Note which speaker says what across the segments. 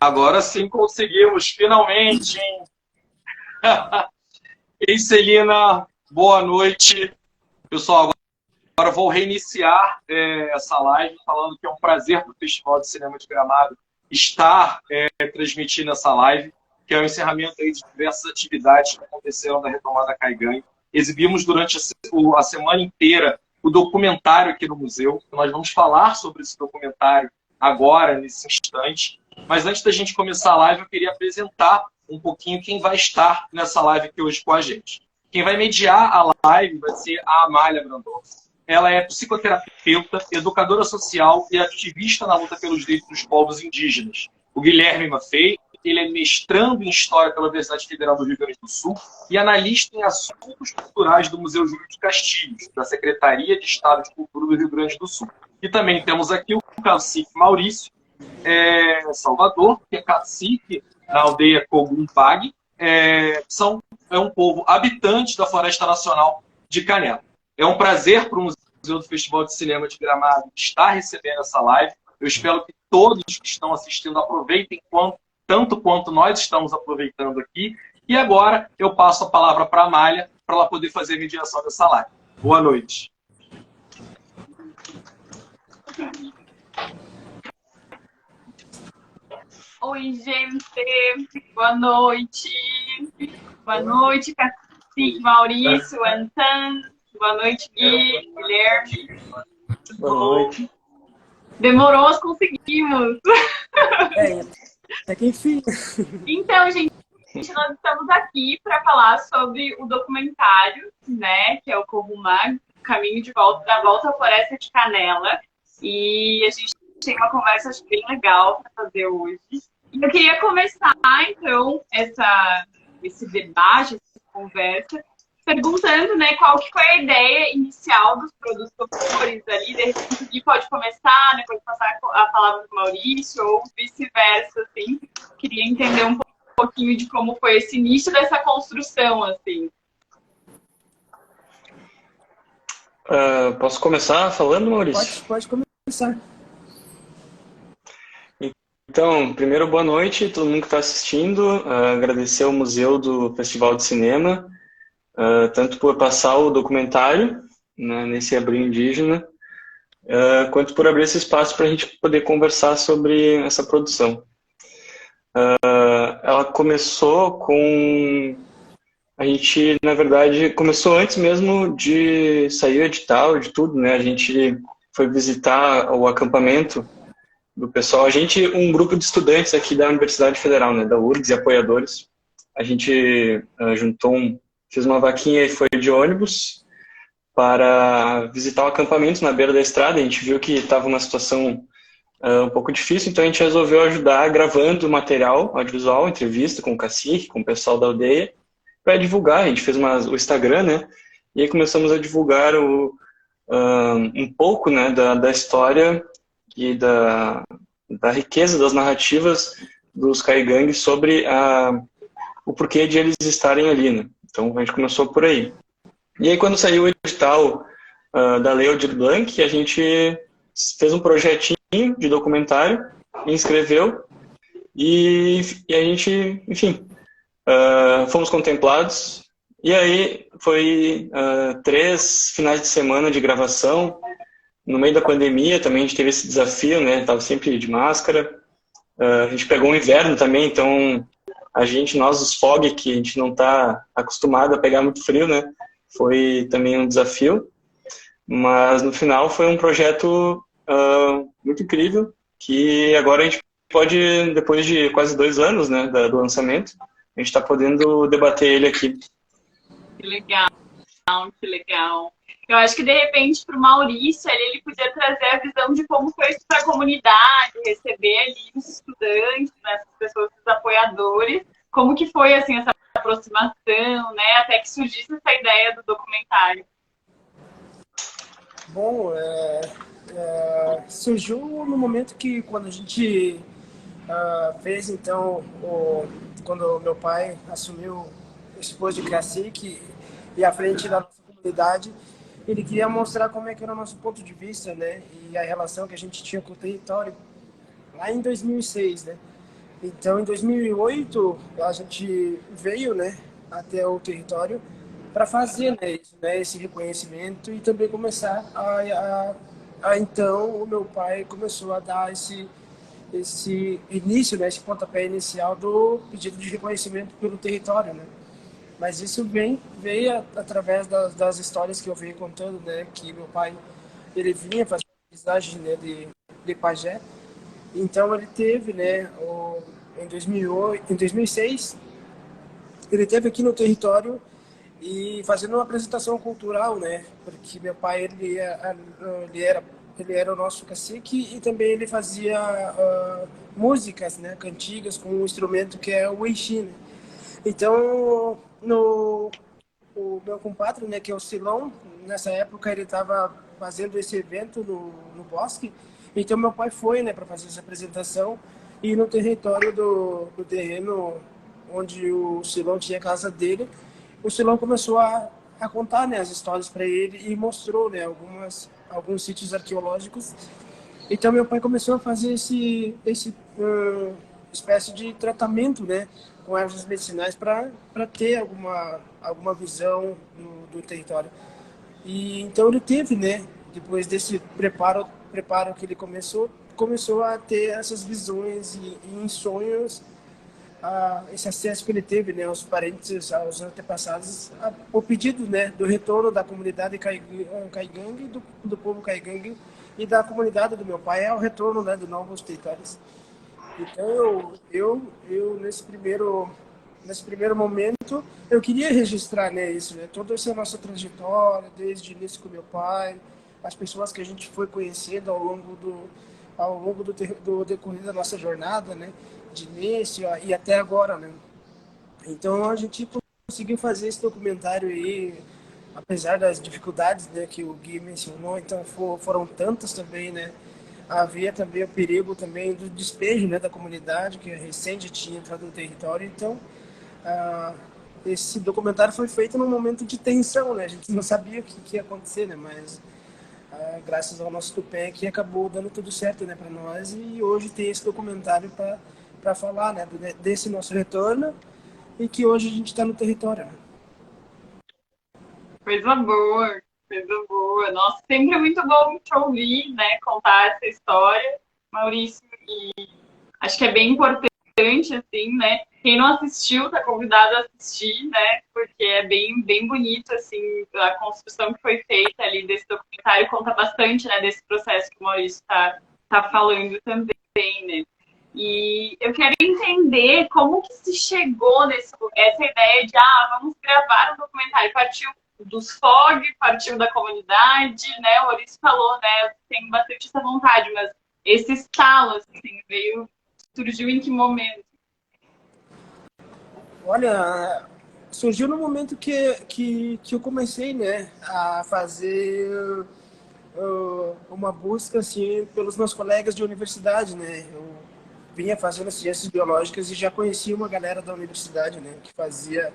Speaker 1: Agora sim conseguimos, finalmente, hein? Ei, Celina, boa noite. Pessoal, agora vou reiniciar essa live falando que é um prazer para o Festival de Cinema de Gramado estar transmitindo essa live, que é o encerramento aí de diversas atividades que aconteceram na retomada Caigangue. Exibimos durante a semana inteira o documentário aqui no museu. Nós vamos falar sobre esse documentário agora, nesse instante. Mas antes da gente começar a live, eu queria apresentar um pouquinho quem vai estar nessa live aqui hoje com a gente. Quem vai mediar a live vai ser a Amália Brandão. Ela é psicoterapeuta, educadora social e ativista na luta pelos direitos dos povos indígenas. O Guilherme Maffei, ele é mestrando em História pela Universidade Federal do Rio Grande do Sul e analista em assuntos culturais do Museu Júlio de Castilhos, da Secretaria de Estado de Cultura do Rio Grande do Sul. E também temos aqui o cacique Maurício Salvador, que é cacique na aldeia Cogumpag. É um povo habitante da Floresta Nacional de Canela. É um prazer para o Museu do Festival de Cinema de Gramado estar recebendo essa live. Eu espero que todos que estão assistindo aproveitem tanto quanto nós estamos aproveitando aqui. E agora eu passo a palavra para a Amália, para ela poder fazer a mediação dessa live. Boa noite.
Speaker 2: Oi, gente. Boa noite. Boa noite, cacique Maurício, Antan. Boa noite, Gui, Guilherme.
Speaker 3: Boa noite.
Speaker 2: Demorou, mas conseguimos.
Speaker 3: Até que enfim.
Speaker 2: Então, gente, nós estamos aqui para falar sobre o documentário, né, que é o Cogumag, Caminho da Volta à Floresta de Canela. E a gente tem uma conversa acho, bem legal para fazer hoje. E eu queria começar, então, esse debate, essa conversa, perguntando, né, qual que foi a ideia inicial dos produtores ali, de repente o Gui pode começar, depois passar a palavra para o Maurício, ou vice-versa, assim. Queria entender um pouquinho de como foi esse início dessa construção, assim.
Speaker 3: Posso começar falando, Maurício?
Speaker 4: Pode começar.
Speaker 3: Então, primeiro, boa noite a todo mundo que está assistindo. Agradecer ao Museu do Festival de Cinema, tanto por passar o documentário, né, nesse abril indígena, quanto por abrir esse espaço para a gente poder conversar sobre essa produção. Ela começou com... A gente, na verdade, começou antes mesmo de sair o edital, de tudo, né? A gente foi visitar o acampamento do pessoal. Um grupo de estudantes aqui da Universidade Federal, né, da URGS e apoiadores, a gente fez uma vaquinha e foi de ônibus para visitar o acampamento na beira da estrada. A gente viu que estava uma situação um pouco difícil, então a gente resolveu ajudar gravando material audiovisual, entrevista com o cacique, com o pessoal da aldeia, para divulgar. A gente fez o Instagram, né, e aí começamos a divulgar um pouco, né, da história e da riqueza das narrativas dos Caigangues sobre o porquê de eles estarem ali, né? Então a gente começou por aí. E aí quando saiu o edital da Lei Aldir Blanc, a gente fez um projetinho de documentário, inscreveu e a gente, enfim, fomos contemplados. E aí foi 3 finais de semana de gravação. No meio da pandemia também a gente teve esse desafio, né? Tava sempre de máscara. A gente pegou um inverno também, então nós os FOG, que a gente não está acostumado a pegar muito frio, né? Foi também um desafio. Mas no final foi um projeto muito incrível, que agora a gente pode, depois de quase 2 anos, né, do lançamento, a gente está podendo debater ele aqui.
Speaker 2: Que legal, que legal. Eu acho que, de repente, para o Maurício, ele podia trazer a visão de como foi isso para a comunidade, receber ali os estudantes, né, as pessoas, os apoiadores, como que foi, assim, essa aproximação, né, até que surgisse essa ideia do documentário.
Speaker 4: Bom, surgiu no momento que, quando a gente fez, então, quando meu pai assumiu esse posto de cacique e à frente da nossa comunidade, ele queria mostrar como é que era o nosso ponto de vista, né? E a relação que a gente tinha com o território. lá em 2006, né? Então, em 2008, a gente veio, né, até o território para fazer, né, isso, né, esse reconhecimento e também começar então, o meu pai começou a dar esse início, né, esse pontapé inicial do pedido de reconhecimento pelo território, né? Mas isso veio através das histórias que eu venho contando, né, que meu pai, ele vinha fazer aprendizagem, né, de pajé. Então ele teve, né, em 2008, em 2006, ele teve aqui no território e fazendo uma apresentação cultural, né, porque meu pai ele era ele era o nosso cacique e também ele fazia músicas, né, cantigas com um instrumento que é o uixi, né? Então no o meu compadre, né, que é o Silão, nessa época ele estava fazendo esse evento no bosque, então meu pai foi, né, para fazer essa apresentação e no território do terreno onde o Silão tinha a casa dele, o Silão começou a contar, né, as histórias para ele e mostrou, né, alguns sítios arqueológicos. Então meu pai começou a fazer esse espécie de tratamento, né, com ervas medicinais para ter alguma visão do território. E então ele teve, né, depois desse preparo que ele começou a ter essas visões e em sonhos esse acesso que ele teve, né, aos parentes, aos antepassados, o pedido, né, do retorno da comunidade caigangue, do povo caigangue e da comunidade do meu pai ao retorno, né, de novos territórios. Então eu nesse primeiro momento eu queria registrar, né, isso, né, toda essa nossa trajetória desde o início com meu pai, as pessoas que a gente foi conhecendo ao longo do decorrer da nossa jornada, né, de início e até agora, né. Então a gente conseguiu fazer esse documentário aí, apesar das dificuldades, né, que o Gui mencionou, então foram tantas também, né. Havia também o perigo também do despejo, né, da comunidade que recente tinha entrado no território. Então esse documentário foi feito num momento de tensão, né. A gente não sabia o que ia acontecer, né, mas graças ao nosso Tupé que acabou dando tudo certo, né, para nós, e hoje tem esse documentário para falar, né, desse nosso retorno e que hoje a gente está no território, né?
Speaker 2: Coisa boa, coisa boa. Nossa, sempre é muito bom te ouvir, né, contar essa história, Maurício, e acho que é bem importante, assim, né, quem não assistiu tá convidado a assistir, né, porque é bem, bem bonito, assim, a construção que foi feita ali desse documentário conta bastante, né, desse processo que o Maurício tá falando também, né. E eu quero entender como que se chegou essa ideia de, vamos gravar um documentário. Partiu dos FOG, partiu da comunidade, né? O Maurício falou, né? Tem bastante essa vontade, mas esse estalo, assim, surgiu em que momento?
Speaker 4: Olha, surgiu no momento que eu comecei, né, a fazer uma busca, assim, pelos meus colegas de universidade, né. Eu vinha fazendo ciências biológicas e já conhecia uma galera da universidade, né, que fazia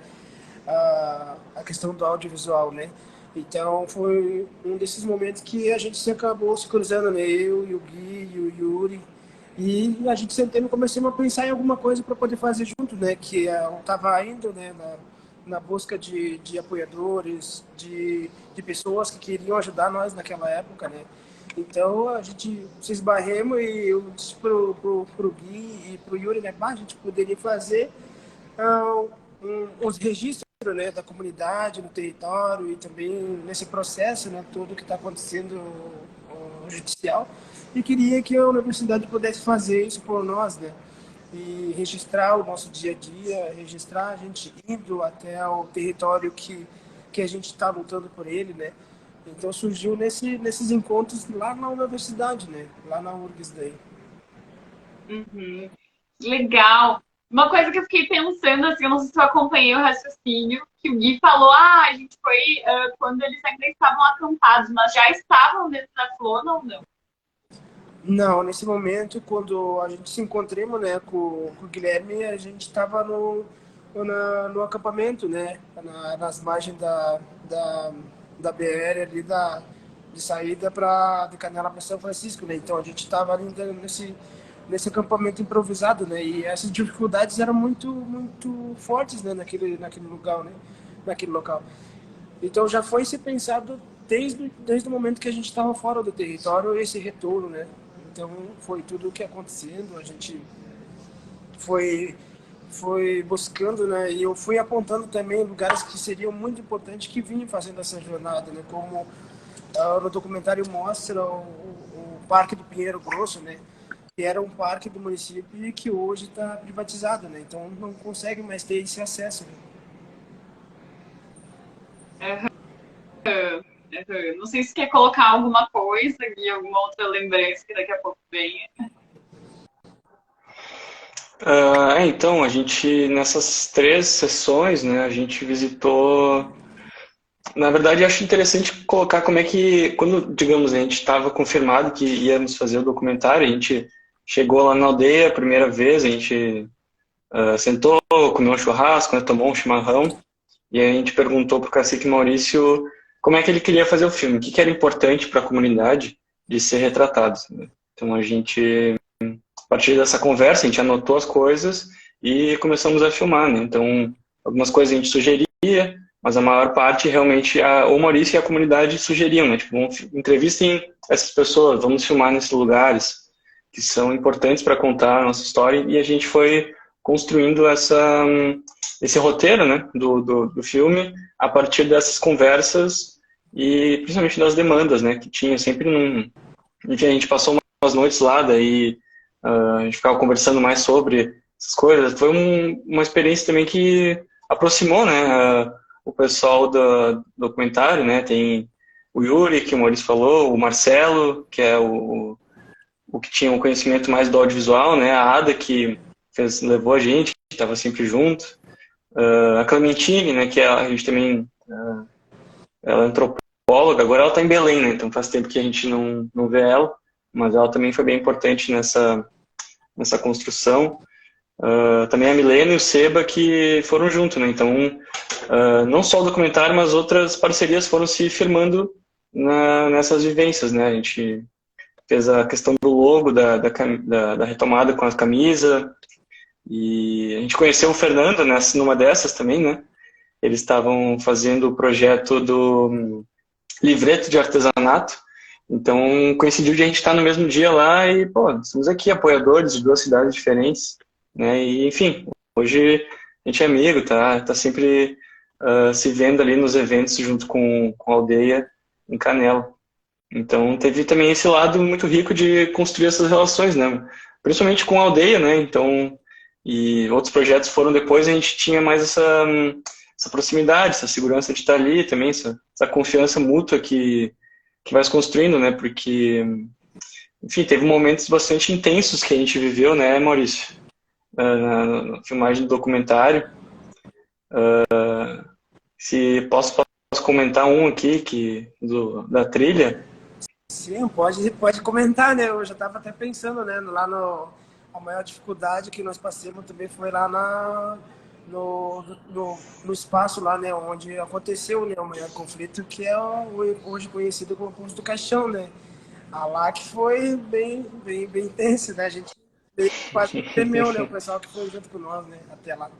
Speaker 4: a questão do audiovisual, né. Então foi um desses momentos que a gente se acabou se cruzando, né, eu e o Gui e o Yuri, e a gente sentando e começamos a pensar em alguma coisa para poder fazer junto, né, que eu estava indo, né, na busca de apoiadores, de pessoas que queriam ajudar nós naquela época, né. Então a gente se esbarremos e eu disse pro Gui e pro Yuri, né, a gente poderia fazer os registros, né, da comunidade no território e também nesse processo, né, todo que está acontecendo no judicial, e queria que a universidade pudesse fazer isso por nós, né, e registrar o nosso dia a dia, registrar a gente indo até o território que a gente está lutando por ele, né. Então surgiu nesses encontros lá na universidade, né, lá na URGS daí.
Speaker 2: Uhum. Legal. Uma coisa que eu fiquei pensando, assim, eu não sei se eu acompanhei o raciocínio, que o Gui falou, a gente foi quando eles ainda estavam acampados, mas já estavam dentro da Flona ou não?
Speaker 4: Não, nesse momento, quando a gente se encontramos, né, com o Guilherme, a gente estava no acampamento, né, nas margens da BR ali, de saída de Canela para São Francisco, né. Então a gente estava ali nesse acampamento improvisado, né? E essas dificuldades eram muito fortes, né? Naquele lugar, né? Naquele local. Então já foi se pensado desde o momento que a gente estava fora do território esse retorno, né? Então foi tudo o que acontecendo, a gente foi buscando, né? E eu fui apontando também lugares que seriam muito importantes que vinham fazendo essa jornada, né? Como no documentário mostra o Parque do Pinheiro Grosso, né? Que era um parque do município e que hoje está privatizado, né? Então não consegue mais ter esse acesso.
Speaker 2: Uhum. Uhum. Não sei se quer colocar alguma coisa e alguma outra lembrança que daqui a pouco venha.
Speaker 3: Então, a gente, nessas 3 sessões, né, a gente visitou. Na verdade, eu acho interessante colocar como é que, quando, digamos, a gente estava confirmado que íamos fazer o documentário, a gente chegou lá na aldeia a primeira vez, a gente sentou, comeu um churrasco, né, tomou um chimarrão, e a gente perguntou para o cacique Maurício como é que ele queria fazer o filme, o que era importante para a comunidade de ser retratado. Né? Então, a partir dessa conversa, a gente anotou as coisas e começamos a filmar. Né? Então, algumas coisas a gente sugeria, mas a maior parte realmente o Maurício e a comunidade sugeriam, né? Tipo, entrevistem essas pessoas, vamos filmar nesses lugares que são importantes para contar a nossa história, e a gente foi construindo esse roteiro, né, do filme a partir dessas conversas e principalmente das demandas, né, que tinha sempre enfim, a gente passou umas noites lá, daí a gente ficava conversando mais sobre essas coisas. Foi uma experiência também que aproximou, né, o pessoal do documentário, né, tem o Yuri, que o Maurício falou, o Marcelo, que é o que tinha um conhecimento mais do audiovisual, né, a Ada, que levou a gente, estava sempre junto, a Clementine, né, que a gente também, ela é antropóloga, agora ela está em Belém, né, então faz tempo que a gente não vê ela, mas ela também foi bem importante nessa construção. Também a Milena e o Seba, que foram juntos, né, então não só o documentário, mas outras parcerias foram se firmando nessas vivências, né, a gente fez a questão do logo, da retomada com a camisa, e a gente conheceu o Fernando numa dessas também, né? Eles estavam fazendo o projeto do livreto de artesanato, então coincidiu de a gente estar no mesmo dia lá e, pô, estamos aqui, apoiadores de 2 cidades diferentes, né? E, enfim, hoje a gente é amigo, tá sempre se vendo ali nos eventos junto com a aldeia em Canela. Então teve também esse lado muito rico de construir essas relações, né? Principalmente com a aldeia, né? Então, e outros projetos foram depois, a gente tinha mais essa proximidade, essa segurança de estar ali também, essa confiança mútua que vai se construindo, né? Porque, enfim, teve momentos bastante intensos que a gente viveu, né, Maurício? Na filmagem do documentário. Se posso comentar um aqui da trilha.
Speaker 4: Sim, pode comentar, né? Eu já estava até pensando, né? A maior dificuldade que nós passamos também foi lá no espaço lá, né? Onde aconteceu, né, o maior conflito, que é hoje conhecido como Poço do Caixão, né? Lá que foi bem tenso, né? A gente quase temeu, né? O pessoal que foi junto com nós, né? Até lá.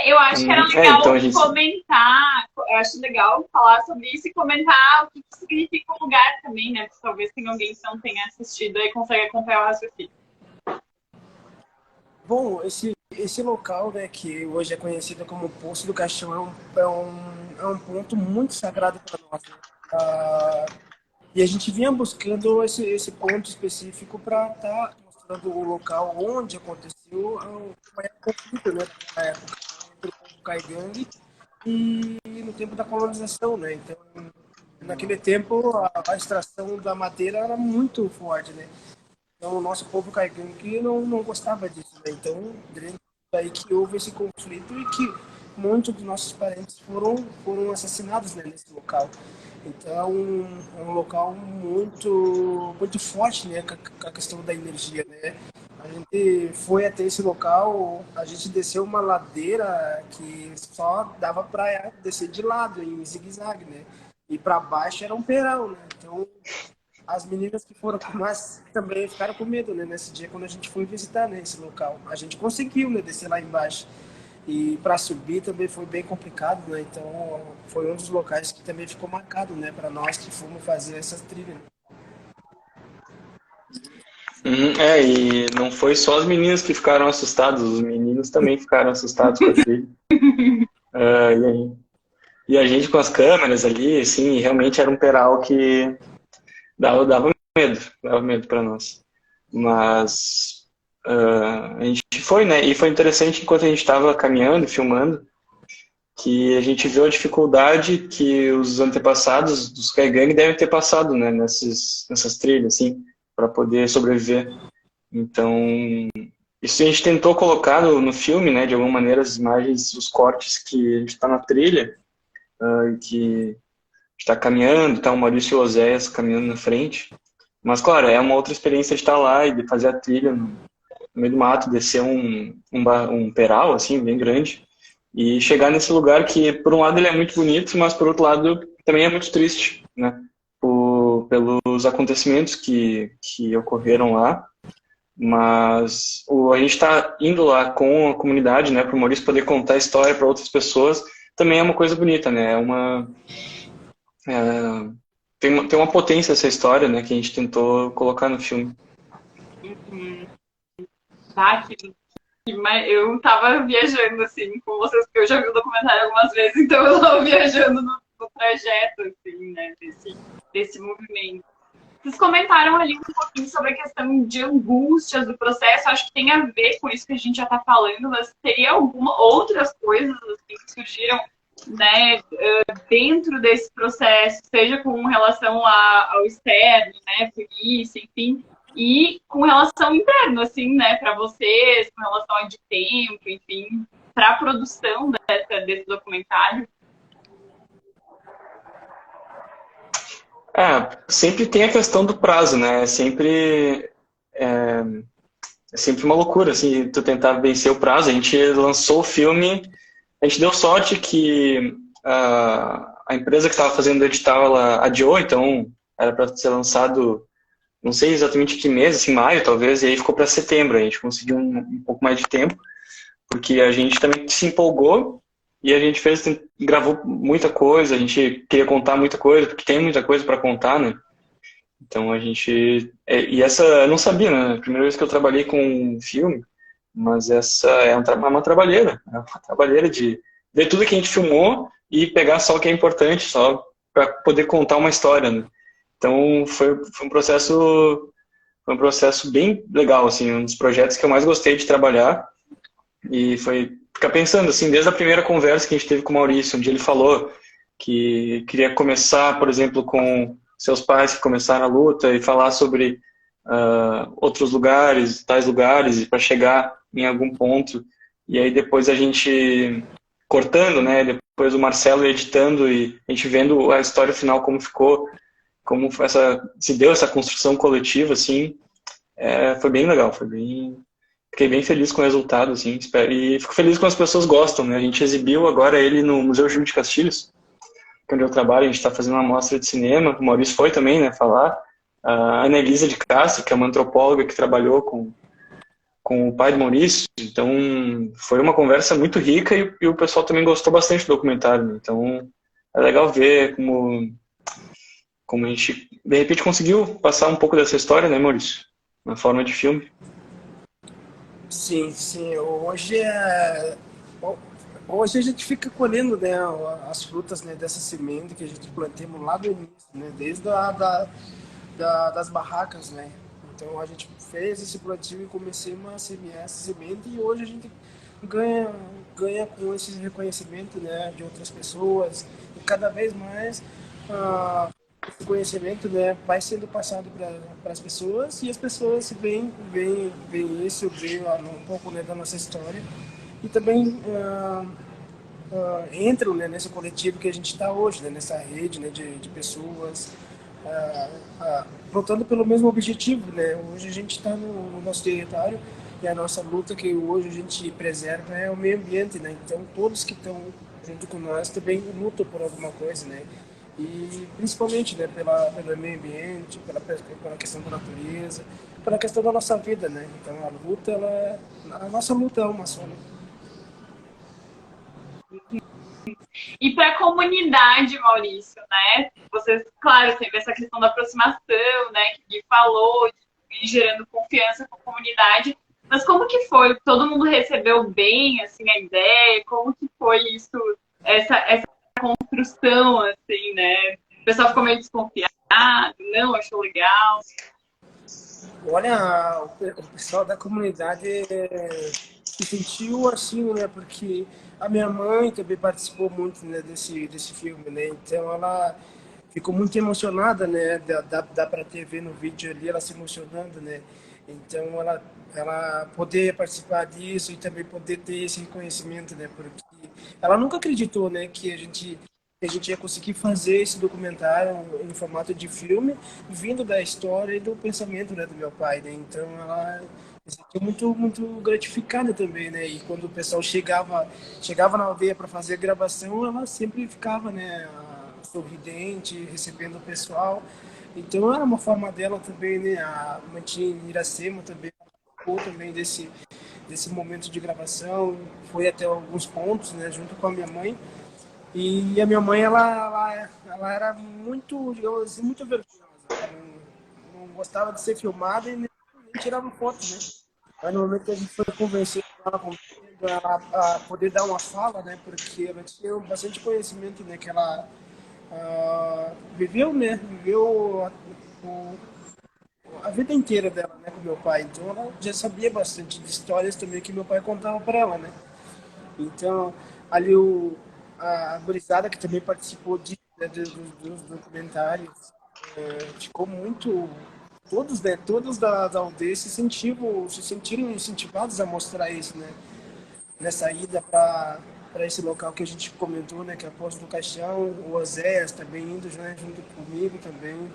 Speaker 2: Eu acho que era legal
Speaker 3: então a gente...
Speaker 2: comentar, eu acho legal falar sobre isso e comentar o que significa o lugar também, né? Porque talvez tenha alguém que não tenha assistido e consegue acompanhar o raciocínio.
Speaker 4: Bom, esse local, né, que hoje é conhecido como Poço do Caixão, é um ponto muito sagrado para nós, né? E a gente vinha buscando esse ponto específico para estar mostrando o local onde aconteceu o maior conflito, né, na época, entre o povo caigangue e no tempo da colonização, né? Então, naquele tempo, a extração da madeira era muito forte, né? Então, o nosso povo caigangue não gostava disso, né? Então, daí que houve esse conflito e que muitos dos nossos parentes foram assassinados, né, nesse local. Então, é um local muito forte, né, com a questão da energia, né? A gente foi até esse local, a gente desceu uma ladeira que só dava para descer de lado, em zigue-zague, né? E para baixo era um peral, né? Então, as meninas que foram com nós também ficaram com medo, né, nesse dia quando a gente foi visitar, né, esse local. A gente conseguiu, né, descer lá embaixo. E para subir também foi bem complicado, né? Então foi um dos locais que também ficou marcado, né, para nós que fomos fazer essas trilhas.
Speaker 3: E não foi só as meninas que ficaram assustadas, os meninos também ficaram assustados com a trilha. E a gente com as câmeras ali, assim, realmente era um peral que dava medo para nós. Mas a gente foi, né? E foi interessante enquanto a gente estava caminhando, filmando, que a gente viu a dificuldade que os antepassados dos Skygang devem ter passado, né? Nessas trilhas, assim, para poder sobreviver. Então, isso a gente tentou colocar no filme, né? De alguma maneira, as imagens, os cortes que a gente está na trilha, que está caminhando, tá o Maurício e o Oséias caminhando na frente. Mas, claro, é uma outra experiência de estar lá e de fazer a trilha no meio do mato, descer um peral, assim, bem grande, e chegar nesse lugar que, por um lado, ele é muito bonito, mas, por outro lado, também é muito triste, né? Pelos acontecimentos que ocorreram lá. Mas a gente está indo lá com a comunidade, né, para o Maurício poder contar a história para outras pessoas, também é uma coisa bonita, né? Tem uma potência essa história, né, que a gente tentou colocar no filme.
Speaker 2: Tá, eu tava viajando, assim, com vocês, porque eu já vi o documentário algumas vezes, então eu tava viajando no trajeto, assim, né, desse movimento. Vocês comentaram ali um pouquinho sobre a questão de angústias do processo, acho que tem a ver com isso que a gente já está falando, mas teria outras coisas assim, que surgiram, né, dentro desse processo, seja com relação ao externo, né, polícia, enfim, e com relação interno, assim, né, para vocês, com relação a de tempo, enfim, para a produção desse documentário?
Speaker 3: Sempre tem a questão do prazo, né? É sempre uma loucura, assim, tu tentar vencer o prazo. A gente lançou o filme, a gente deu sorte que a empresa que estava fazendo o edital, ela adiou, então era para ser lançado, não sei exatamente que mês, assim, maio talvez, e aí ficou para setembro. A gente conseguiu um pouco mais de tempo, porque a gente também se empolgou e a gente gravou muita coisa, a gente queria contar muita coisa, porque tem muita coisa para contar, né? Então a gente... E essa eu não sabia, né? A primeira vez que eu trabalhei com um filme, mas essa é uma trabalheira. É uma trabalheira de ver tudo que a gente filmou e pegar só o que é importante, só para poder contar uma história, né? Então foi um processo bem legal, assim, um dos projetos que eu mais gostei de trabalhar. E foi ficar pensando, assim, desde a primeira conversa que a gente teve com o Maurício, onde ele falou que queria começar, por exemplo, com seus pais que começaram a luta e falar sobre outros lugares, tais lugares, e para chegar em algum ponto. E aí depois a gente cortando, né? Depois o Marcelo editando e a gente vendo a história final como ficou, como se deu essa construção coletiva, assim, foi bem legal, fiquei bem feliz com o resultado, assim, e fico feliz quando as pessoas gostam, né? A gente exibiu agora ele no Museu Júlio de Castilhos, que é onde eu trabalho, a gente está fazendo uma mostra de cinema, o Maurício foi também, né, falar, a Ana Elisa de Castro, que é uma antropóloga que trabalhou com o pai do Maurício, então foi uma conversa muito rica e o pessoal também gostou bastante do documentário, né? Então é legal ver como a gente, de repente, conseguiu passar um pouco dessa história, né, Maurício? Na forma de filme.
Speaker 4: Sim, sim. Hoje a gente fica colhendo, né, as frutas, né, dessa semente que a gente plantamos lá do início, né, desde das barracas, né. Então a gente fez esse plantio e começamos a semear essa semente e hoje a gente ganha com esse reconhecimento, né, de outras pessoas e cada vez mais esse conhecimento, né, vai sendo passado para as pessoas e as pessoas veem isso, veem um pouco, né, da nossa história e também entram, né, nesse coletivo que a gente está hoje, né, nessa rede, né, de pessoas lutando pelo mesmo objetivo, né. Hoje a gente está no nosso território e a nossa luta que hoje a gente preserva é o meio ambiente, né. Então todos que estão junto com nós também lutam por alguma coisa, né. e principalmente, né, pelo meio ambiente, pela questão da natureza, pela questão da nossa vida, né? Então a luta, a nossa luta é uma só, né?
Speaker 2: E para a comunidade, Maurício, né? Vocês, claro, teve essa questão da aproximação, né? Que o Gui falou, de ir gerando confiança com a comunidade. Mas como que foi? Todo mundo recebeu bem, assim, a ideia? Como que foi isso, essa construção, assim, né? O pessoal ficou meio desconfiado, não achou legal?
Speaker 4: Olha, o pessoal da comunidade se sentiu assim, né? Porque a minha mãe também participou muito, né, desse filme, né? Então ela ficou muito emocionada, né? Dá para ter ver no vídeo ali ela se emocionando, né? Então ela poder participar disso e também poder ter esse reconhecimento, né? Porque ela nunca acreditou, né, que a gente ia conseguir fazer esse documentário em formato de filme, vindo da história e do pensamento, né, do meu pai, né? Então ela se sentiu muito gratificada também, né? E quando o pessoal chegava na aldeia para fazer a gravação, ela sempre ficava, né, sorridente, recebendo o pessoal. Então era uma forma dela também, né? A Mantinha em Iracema também participou também desse momento de gravação, foi até alguns pontos, né, junto com a minha mãe. E a minha mãe, ela era muito, digamos assim, muito vergonhosa. Ela não gostava de ser filmada e nem tirava foto, né? Aí no momento que a gente foi convencer ela, convencendo ela a poder dar uma fala, né? Porque ela tinha bastante conhecimento, né? Que ela viveu, né? Viveu a vida inteira dela, né? Com meu pai. Então ela já sabia bastante de histórias também que meu pai contava para ela, né? Então, ali a gurizada que também participou né, dos documentários, ficou muito. Todos, né, todos da aldeia se sentiram incentivados a mostrar isso, né? Nessa ida para esse local que a gente comentou, né? Que é a Poço do Caixão, o Oséias também indo, né, junto comigo também.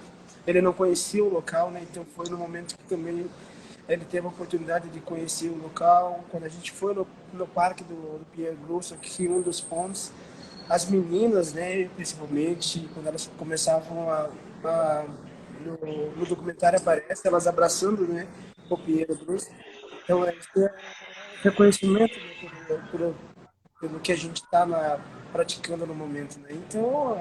Speaker 4: Ele não conhecia o local, né? Então foi no momento que também ele teve a oportunidade de conhecer o local. Quando a gente foi no parque do Pierre Grosso, aqui um dos pontos, as meninas, né, principalmente, quando elas começavam no documentário aparece elas abraçando, né, o Pierre Grosso. Então, esse é reconhecimento, né, pelo que a gente está praticando no momento, né? Então,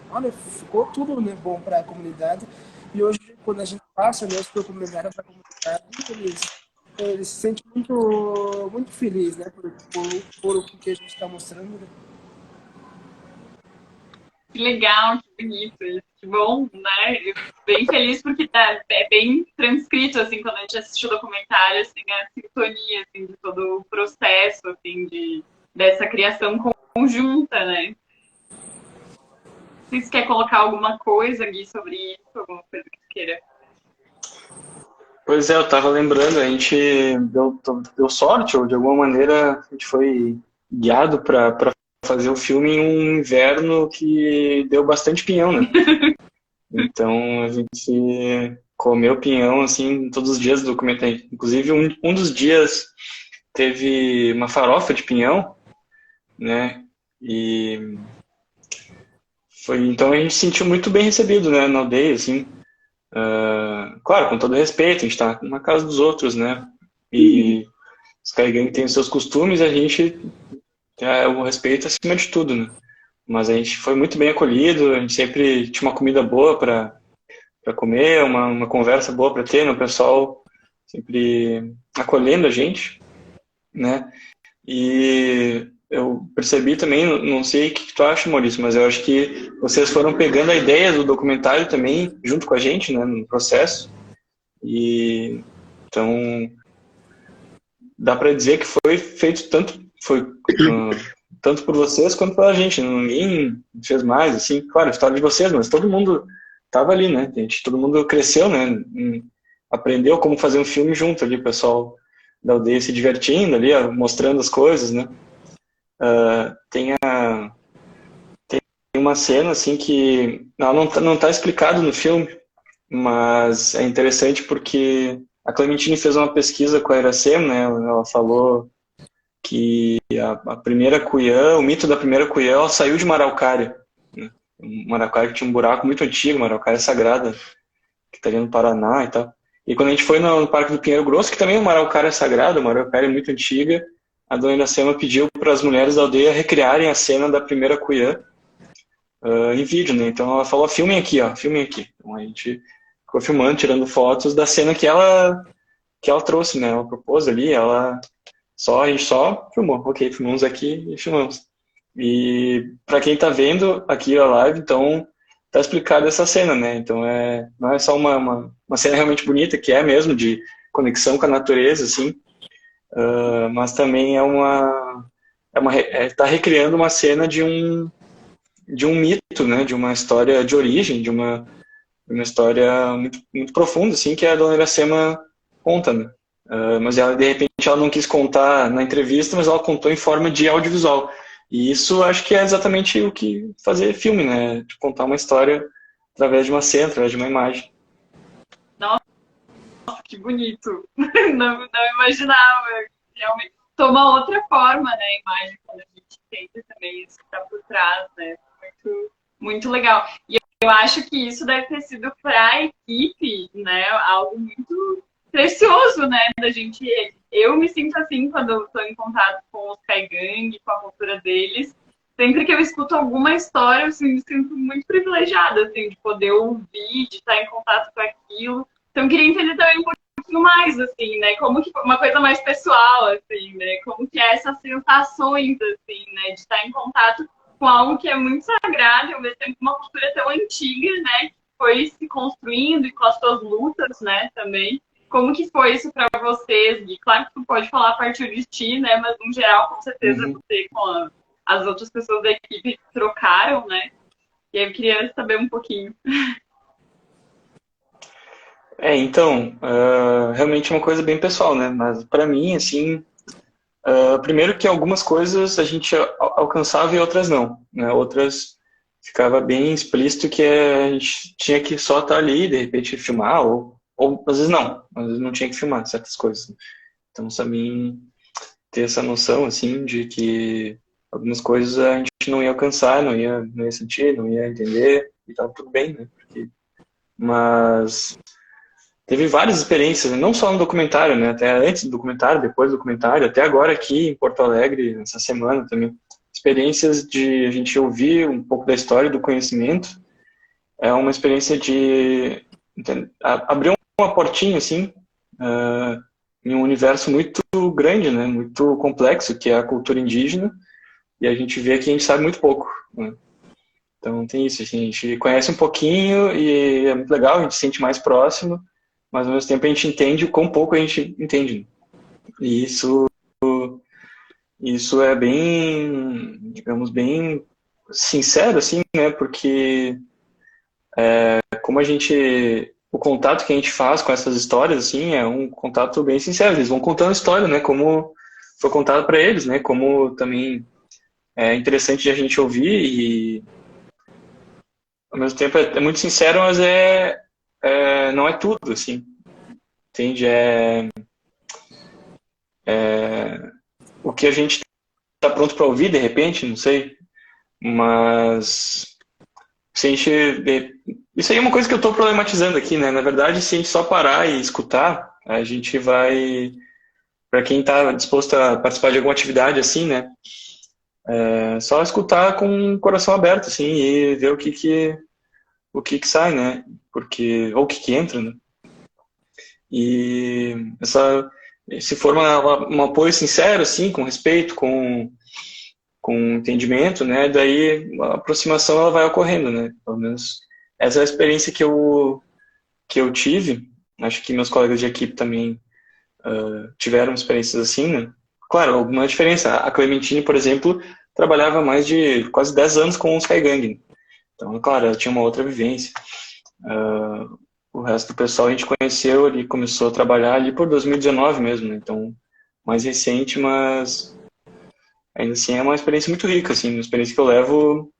Speaker 4: olha, ficou tudo, né, bom para a comunidade. E hoje, quando a gente passa, né, esse documentário para a comunidade, eles se sentem muito felizes, né, por o que a gente está mostrando, né?
Speaker 2: Que legal, que bonito, isso, que bom, né? Eu fico bem feliz porque é bem transcrito, assim, quando a gente assiste o documentário, assim, a sintonia, assim, de todo o processo, assim, dessa criação conjunta, né? Se você quer colocar alguma coisa, Gui, sobre isso, alguma coisa que você queira.
Speaker 3: Pois é, eu tava lembrando, a gente deu sorte, ou de alguma maneira a gente foi guiado para fazer o filme em um inverno que deu bastante pinhão, né? Então a gente comeu pinhão, assim, todos os dias do documentário. Inclusive, um dos dias teve uma farofa de pinhão, né? E então a gente se sentiu muito bem recebido, né, na aldeia, assim. Claro, com todo respeito, a gente está na casa dos outros, né? E os caigangues têm os seus costumes, a gente tem o respeito acima de tudo, né? Mas a gente foi muito bem acolhido, a gente sempre tinha uma comida boa para comer, uma conversa boa para ter, né? O pessoal sempre acolhendo a gente, né? E eu percebi também, não sei o que tu acha, Maurício, mas eu acho que vocês foram pegando a ideia do documentário também, junto com a gente, né, no processo. E então dá para dizer que foi feito tanto por vocês quanto pela gente. Ninguém fez mais, assim, claro, a história de vocês, mas todo mundo estava ali, né? Todo mundo cresceu, né? Aprendeu como fazer um filme junto ali, o pessoal da aldeia se divertindo ali, mostrando as coisas, né? Tem uma cena assim que ela não tá explicado no filme, mas é interessante porque a Clementine fez uma pesquisa com a Iracema, né? Ela falou que a primeira cuiã, o mito da primeira cuiã, ela saiu de uma araucária, né? um araucária que tinha um buraco muito antigo, uma araucária sagrada, que estaria no Paraná e tal. E quando a gente foi no Parque do Pinheiro Grosso, que também é uma araucária sagrada, uma araucária muito antiga, a dona Iracema pediu para as mulheres da aldeia recriarem a cena da primeira cuiã em vídeo, né? Então ela falou, filmem aqui, ó, filmem aqui. Então a gente ficou filmando, tirando fotos da cena que ela trouxe, né? Ela propôs ali, a gente só filmou. Ok, filmamos aqui e filmamos. E para quem tá vendo aqui a live, então tá explicada essa cena, né? Então não é só uma cena realmente bonita, que é mesmo de conexão com a natureza, assim, mas também tá recriando uma cena de um mito, né? De uma história de origem, de uma história muito, muito profunda, assim, que a dona Iracema conta, né? Mas ela, de repente, ela não quis contar na entrevista, mas ela contou em forma de audiovisual. E isso acho que é exatamente o que fazer filme, né? De contar uma história através de uma cena, através de uma imagem.
Speaker 2: Nossa, que bonito. Não imaginava. Realmente toma outra forma, né? A imagem, quando a gente entende também isso que está por trás, né? Muito, muito legal. E eu acho que isso deve ter sido para a equipe, né? Algo muito precioso, né? Da gente. Eu me sinto assim quando estou em contato com os Kaigang, com a cultura deles. Sempre que eu escuto alguma história, eu me sinto muito privilegiada, assim, de poder ouvir, de estar em contato com aquilo. Então, eu queria entender também um pouquinho mais, assim, né? Como que uma coisa mais pessoal, assim, né? Como que é essas sensações, assim, né? De estar em contato com algo que é muito sagrado e ao mesmo tempo uma cultura tão antiga, né? Que foi se construindo e com as suas lutas, né? Também. Como que foi isso para vocês, Gui? Claro que tu pode falar a partir de ti, né? Mas, no geral, com certeza, você com as outras pessoas da equipe trocaram, né? E aí eu queria saber um pouquinho.
Speaker 3: Então, realmente é uma coisa bem pessoal, né? Mas para mim, assim, primeiro que algumas coisas a gente alcançava e outras não, né? Outras ficava bem explícito que a gente tinha que só estar ali, de repente filmar, ou às vezes não, às vezes não tinha que filmar certas coisas. Então, também ter essa noção, assim, de que algumas coisas a gente não ia alcançar, não ia sentir, não ia entender, e tava tudo bem, né? Mas teve várias experiências, né? Não só no documentário, né? Até antes do documentário, depois do documentário, até agora aqui em Porto Alegre, essa semana também. Experiências de a gente ouvir um pouco da história e do conhecimento. É uma experiência de abrir uma portinha, assim, em um universo muito grande, né? Muito complexo, que é a cultura indígena. E a gente vê que a gente sabe muito pouco, né? Então tem isso, assim, a gente conhece um pouquinho e é muito legal, a gente se sente mais próximo, mas ao mesmo tempo a gente entende o quão pouco a gente entende, né? E isso é bem, digamos, bem sincero, assim, né? Porque como o contato que a gente faz com essas histórias, assim, é um contato bem sincero. Eles vão contando a história, né? Como foi contado para eles, né? Como também é interessante de a gente ouvir e ao mesmo tempo é muito sincero, mas não é tudo, assim. Entende? O que a gente está pronto para ouvir, de repente, não sei. Mas se a gente... Isso aí é uma coisa que eu estou problematizando aqui, né? Na verdade, se a gente só parar e escutar, a gente vai... Para quem está disposto a participar de alguma atividade assim, né? Só escutar com o coração aberto, assim, e ver o que sai, né? Ou o que entra, né? E se for um apoio sincero, assim, com respeito, com entendimento, né? Daí a aproximação ela vai ocorrendo, né? Pelo menos essa é a experiência que eu tive. Acho que meus colegas de equipe também tiveram experiências assim, né? Claro, alguma diferença. A Clementine, por exemplo, trabalhava mais de quase 10 anos com os Kaigang. Então, claro, ela tinha uma outra vivência. O resto do pessoal a gente conheceu, ele começou a trabalhar ali por 2019 mesmo, né? Então, mais recente, mas ainda assim é uma experiência muito rica, assim, uma experiência que eu levo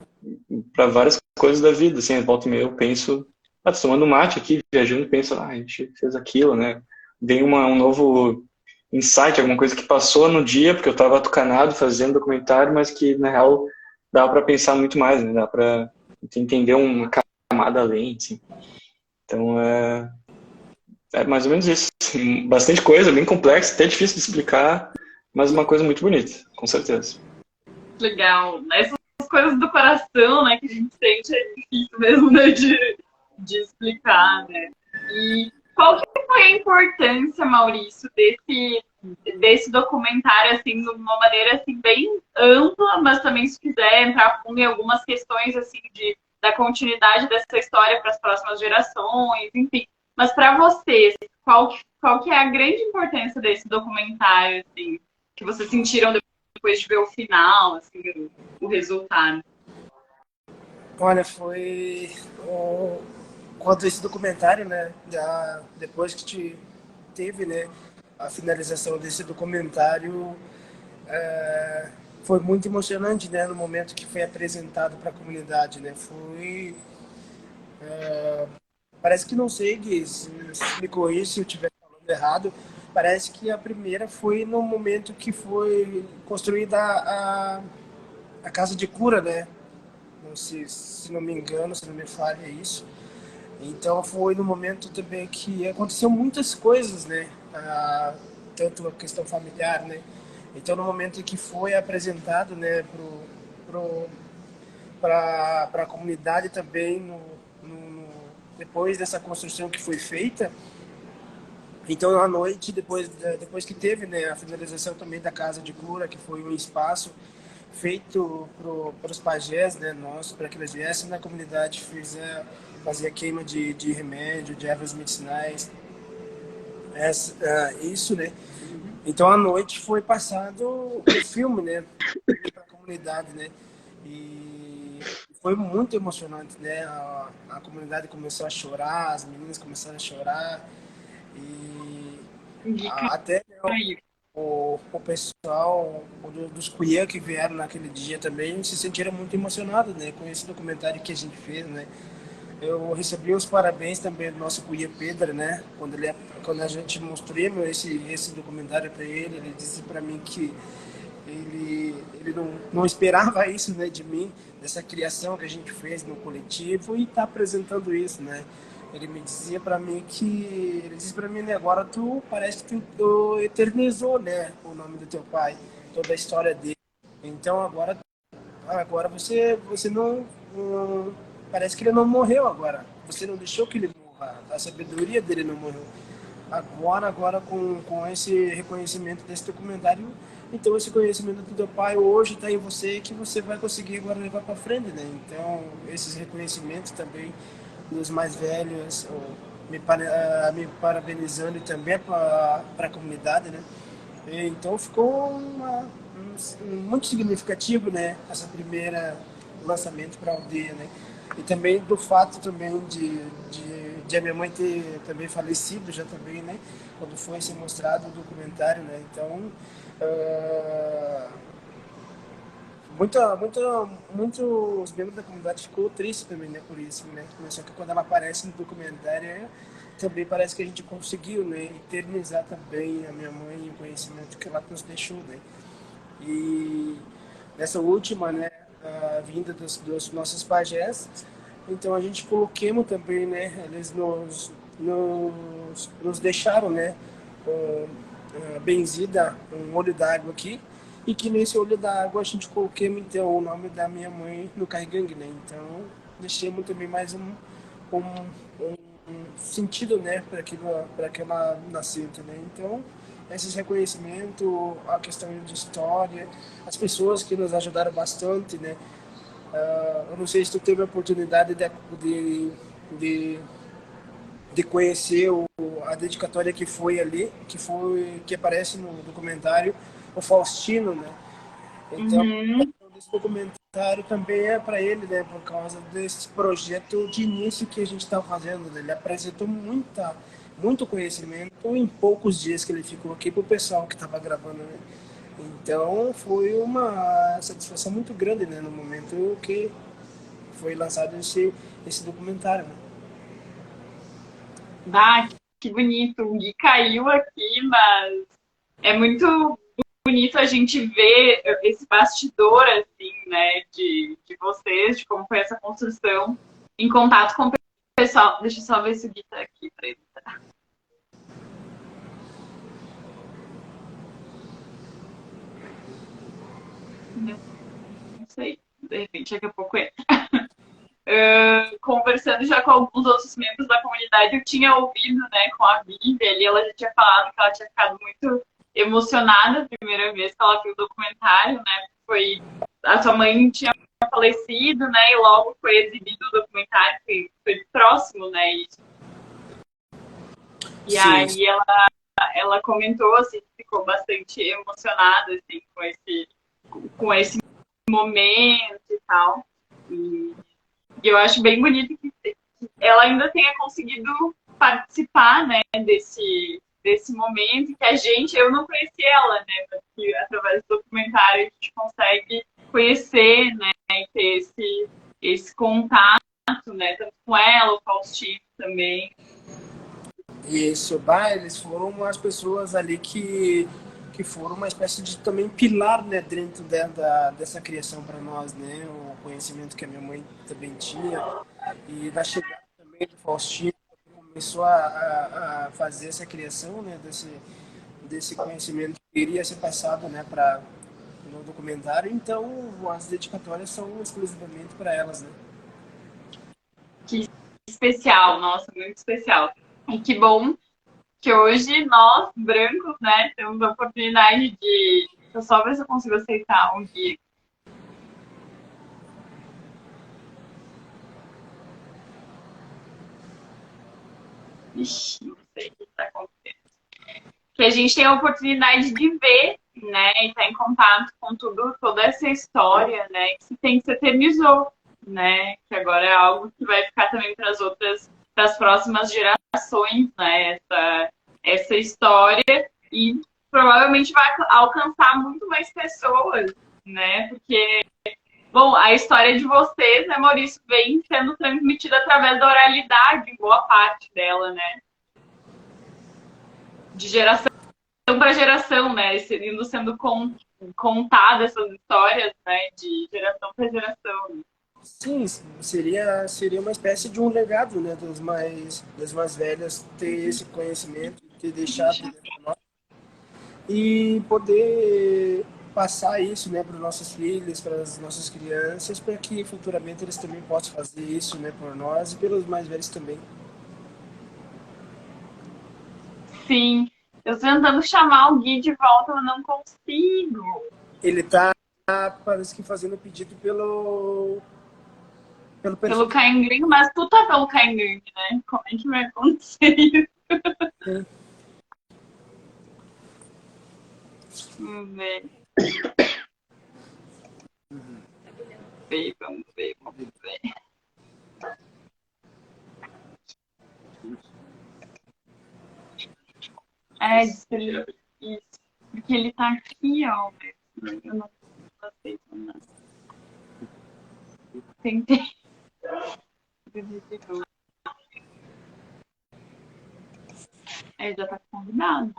Speaker 3: para várias coisas da vida, assim, volta e meia eu penso, tô tomando mate aqui, viajando, penso, a gente fez aquilo, né? Vem um novo insight, alguma coisa que passou no dia, porque eu estava atucanado fazendo documentário, mas que, na real, dá para pensar muito mais, né? Dá para entender uma camada além, assim. Então, é mais ou menos isso. Bastante coisa, bem complexa, até difícil de explicar, mas uma coisa muito bonita, com certeza.
Speaker 2: Legal. Essas coisas do coração, né, que a gente sente é difícil mesmo, né, de explicar, né? E qual que foi a importância, Maurício, desse documentário, assim, de uma maneira, assim, bem ampla, mas também, se quiser entrar fundo em algumas questões, assim, da continuidade dessa história para as próximas gerações, enfim. Mas para vocês, qual que é a grande importância desse documentário, assim, que vocês sentiram depois de ver o final, assim, o resultado?
Speaker 4: Olha, quanto a esse documentário, né? Depois que teve, né, a finalização desse documentário, foi muito emocionante, né? No momento que foi apresentado para a comunidade, né? Parece que não sei, Gui, se me corrija se eu estiver falando errado. Parece que a primeira foi no momento que foi construída a casa de cura, né? Não sei, se não me engano, se não me falha, é isso. Então foi no momento também que aconteceu muitas coisas, né? Tanto a questão familiar, né? Então no momento em que foi apresentado, né, para a comunidade também, depois dessa construção que foi feita, então à noite, depois que teve, né, a finalização também da casa de cura, que foi um espaço feito para os pajés, né, para que eles viessem na comunidade, fazer a queima de remédio, de ervas medicinais, isso, né. Então à noite foi passado o filme, né, para a comunidade, né, e foi muito emocionante, né. A comunidade começou a chorar, as meninas começaram a chorar e até, né, o pessoal dos Cuiã que vieram naquele dia também se sentiram muito emocionados, né, com esse documentário que a gente fez, né. Eu recebi os parabéns também do nosso Cuiã Pedro, né, quando a gente mostrou esse documentário para ele, ele disse para mim que ele não esperava isso, né, de mim, dessa criação que a gente fez no coletivo e está apresentando isso, né. Ele me dizia para mim ele disse para mim, né, agora tu parece que tu eternizou, né, o nome do teu pai, toda a história dele. Então agora você não parece que ele não morreu agora. Você não deixou que ele morra. A sabedoria dele não morreu. Agora com esse reconhecimento desse documentário, então esse conhecimento do teu pai hoje está em você que você vai conseguir agora levar para frente, né? Então esses reconhecimentos também dos mais velhos, me parabenizando e também para a comunidade, né? Então ficou muito significativo, né? Essa primeira lançamento para a aldeia, né? E também do fato também de a minha mãe ter também falecido já também, né? Quando foi ser mostrado o documentário, né? Então, muitos membros da comunidade ficou triste também, né? Por isso, né? Só que quando ela aparece no documentário, também parece que a gente conseguiu, né? Eternizar também a minha mãe e o conhecimento que ela nos deixou, né? E nessa última, né, a vinda dos nossos pajés, então a gente coloquemos também, né, eles nos deixaram, né, benzida um olho d'água aqui, e que nesse olho d'água a gente coloquemos então o nome da minha mãe no Caigangue, né, então deixemos também mais um sentido, né, para aquela nascente, né, então esses reconhecimentos, a questão de história, as pessoas que nos ajudaram bastante, né? Eu não sei se tu teve a oportunidade de conhecer a dedicatória que foi ali, que aparece no documentário, o Faustino, né? Então, esse documentário também é para ele, né? Por causa desse projeto de início que a gente está fazendo, né? Ele apresentou muito conhecimento em poucos dias que ele ficou aqui para o pessoal que estava gravando, né? Então foi uma satisfação muito grande, né, no momento que foi lançado esse documentário, né?
Speaker 2: Ah, que bonito. O Gui caiu aqui, mas é muito bonito a gente ver esse bastidor, assim, né, de vocês, de como foi essa construção, em contato com o pessoal. Deixa eu só ver se o Gui tá aqui pra ele. Não sei, de repente daqui a pouco entra. Conversando já com alguns outros membros da comunidade, eu tinha ouvido, né, com a Vivi ali, ela já tinha falado que ela tinha ficado muito emocionada a primeira vez que ela viu o documentário, né, foi, a sua mãe tinha falecido, né, e logo foi exibido o documentário, que foi próximo, né, e aí ela comentou, assim, que ficou bastante emocionada, assim, com esse momento e tal, e eu acho bem bonito que ela ainda tenha conseguido participar, né, desse momento, que eu não conhecia ela, né, mas que através do documentário a gente consegue conhecer, né, e ter esse contato, né, tanto com ela, o Faustino também.
Speaker 4: Isso, eles foram as pessoas ali que foram uma espécie de também pilar, né, dentro dessa criação para nós, né, o conhecimento que a minha mãe também tinha e da chegada também do Faustino, que começou a fazer essa criação, né, desse conhecimento que iria ser passado, né, para no documentário. Então as dedicatórias são exclusivamente para elas, né.
Speaker 2: Que especial, nossa, muito especial. E que bom que hoje nós, brancos, né, temos a oportunidade de... Deixa eu só ver se eu consigo aceitar um guia. Ixi, não sei o que está acontecendo. Que a gente tem a oportunidade de ver, né, e estar em contato com toda essa história, né, que se eternizou, né, que agora é algo que vai ficar também para as próximas gerações, né, essa história, e provavelmente vai alcançar muito mais pessoas, né, porque, bom, a história de vocês, né, Maurício, vem sendo transmitida através da oralidade, boa parte dela, né, de geração para geração, né, indo sendo contadas essas histórias, né, de geração para geração.
Speaker 4: Sim, seria uma espécie de um legado, né, das mais velhas ter esse conhecimento, ter deixado para nós e poder passar isso, né, para os nossos filhos, para as nossas crianças, para que futuramente eles também possam fazer isso, né, por nós e pelos mais velhos também.
Speaker 2: Sim, eu estou tentando chamar o Gui de volta, mas não consigo.
Speaker 4: Ele está, parece que fazendo pedido pelo
Speaker 2: Caingrinho, mas tu tá pelo Caingrinho, né? Como é que vai acontecer isso? Vamos ver. Vamos ver. Diz que ele... Isso. Porque ele tá aqui, ó. Eu não sei nada. Tentei. Ele já tá convidado.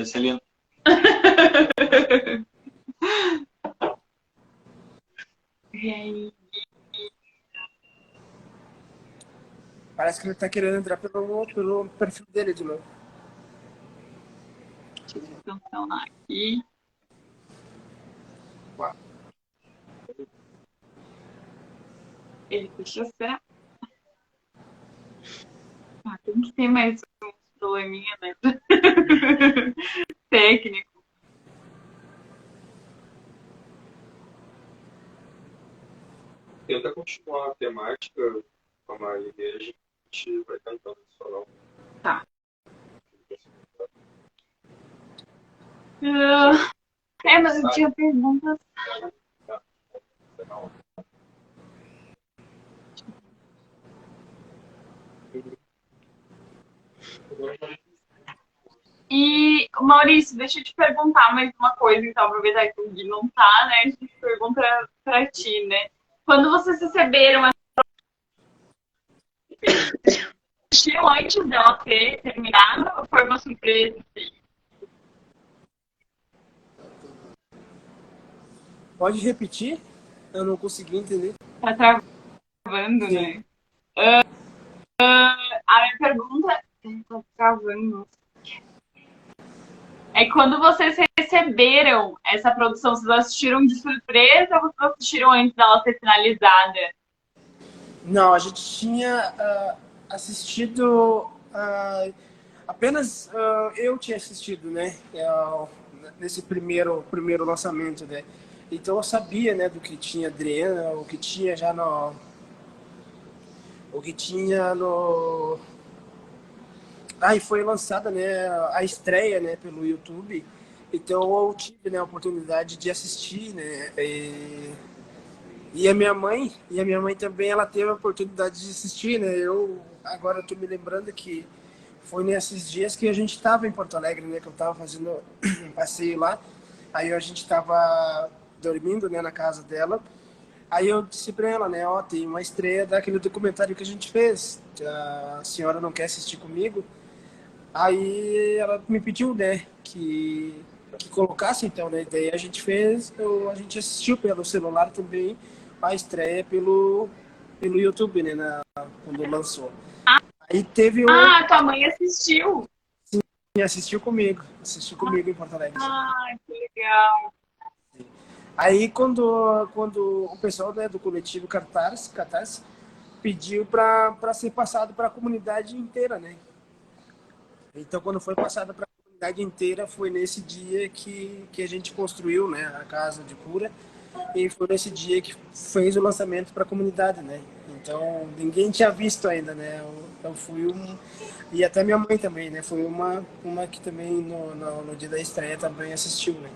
Speaker 1: Celina.
Speaker 4: Parece que ele está querendo entrar pelo perfil dele de novo.
Speaker 2: Deixa eu funcionar aqui. Ele puxou, será? Tem que ter mais um probleminha, né? Técnico.
Speaker 1: Tenta continuar a temática com a Maria e a gente vai tentando adicionar.
Speaker 2: Tá. Mas eu tinha perguntas. E, Maurício, deixa eu te perguntar mais uma coisa, então, aproveitar que o Gui não tá, né? A gente pergunta pra ti, né? Quando vocês receberam Assistiram antes dela ter terminado ou foi uma surpresa? Assim?
Speaker 4: Pode repetir? Eu não consegui entender.
Speaker 2: Tá travando,
Speaker 4: Sim.
Speaker 2: né? A minha pergunta. Tá travando. É quando vocês receberam essa produção, vocês assistiram de surpresa ou vocês assistiram antes dela ser finalizada?
Speaker 4: Não, a gente tinha assistido. Apenas eu tinha assistido, né? Nesse primeiro lançamento, né? Então eu sabia, né, do que tinha Adriana, o que tinha já no. O que tinha no. Ah, e foi lançada, né, a estreia, né, pelo YouTube. Então eu tive, né, a oportunidade de assistir, né? E a minha mãe também, ela teve a oportunidade de assistir, né? Eu agora tô me lembrando que foi nesses dias que a gente estava em Porto Alegre, né? Que eu estava fazendo um passeio lá. Aí a gente estava dormindo, né, na casa dela. Aí eu disse para ela, né? Ó, tem uma estreia daquele documentário que a gente fez. A senhora não quer assistir comigo? Aí ela me pediu, né? Que colocasse então, né? Daí a gente fez, a gente assistiu pelo celular também a estreia pelo YouTube, né? Quando lançou. Aí teve um.
Speaker 2: Ah, tua mãe assistiu.
Speaker 4: Assistiu comigo em Porto Alegre.
Speaker 2: Ah, que legal.
Speaker 4: Aí quando o pessoal, né, do coletivo Catarse pediu para ser passado para a comunidade inteira, né? Então quando foi passado para a comunidade inteira foi nesse dia que a gente construiu, né, a casa de cura, e foi nesse dia que fez o lançamento para a comunidade, né? Então ninguém tinha visto ainda, né? Eu fui e até minha mãe também, né? Foi uma que também no dia da estreia também assistiu, né?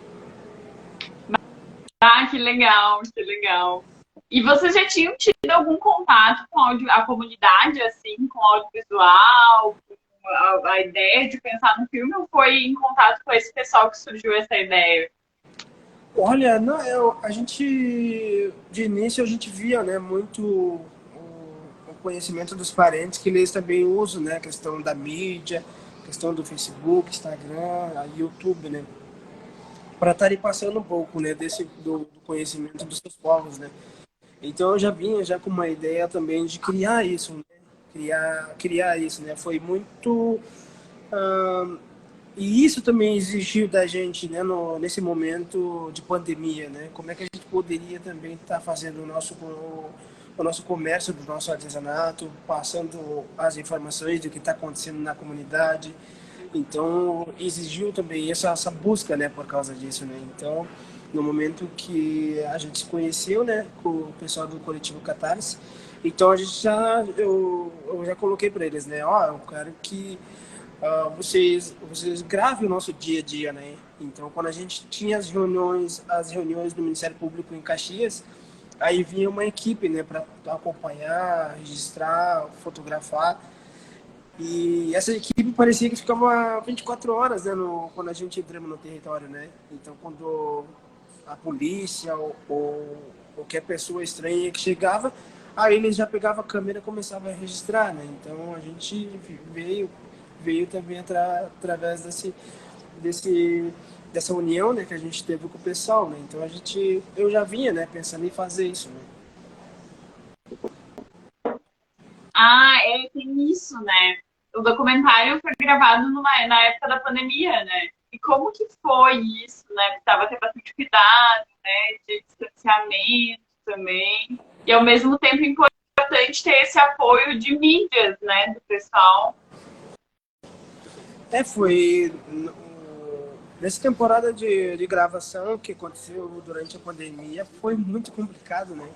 Speaker 2: Ah, que legal, que legal. E vocês já tinham tido algum contato com a comunidade, assim, com audiovisual, com a ideia de pensar no filme, ou foi em contato com esse pessoal que surgiu essa ideia?
Speaker 4: Olha, não, a gente, de início, a gente via, né, muito o conhecimento dos parentes que eles também usam, né, a questão da mídia, questão do Facebook, Instagram, YouTube, né, para estarem passando um pouco, né, do conhecimento dos seus povos, né. Então eu já vinha já com uma ideia também de criar isso, né, criar isso, né, foi muito e isso também exigiu da gente, né, nesse momento de pandemia, né? Como é que a gente poderia também estar fazendo o nosso comércio, do nosso artesanato, passando as informações do que está acontecendo na comunidade. Então, exigiu também essa busca, né, por causa disso, né? Então, no momento que a gente se conheceu, né, com o pessoal do coletivo Catarse, então a gente eu já coloquei para eles, né, ó, eu quero que vocês gravem o nosso dia a dia, né? Então, quando a gente tinha as reuniões do Ministério Público em Caxias, aí vinha uma equipe, né, para acompanhar, registrar, fotografar. E essa equipe parecia que ficava 24 horas, né, quando a gente entrava no território, né? Então, quando a polícia ou qualquer pessoa estranha que chegava, aí eles já pegavam a câmera e começavam a registrar, né? Então, a gente veio também através dessa união, né, que a gente teve com o pessoal, né? Então eu já vinha, né, pensando em fazer isso, né?
Speaker 2: Ah, tem isso, né? O documentário foi gravado na época da pandemia, né? E como que foi isso, né? Precisava ter bastante cuidado, né? De distanciamento também. E ao mesmo tempo importante ter esse apoio de mídias, né? Do pessoal.
Speaker 4: Foi nessa temporada de gravação que aconteceu durante a pandemia, foi muito complicado, né?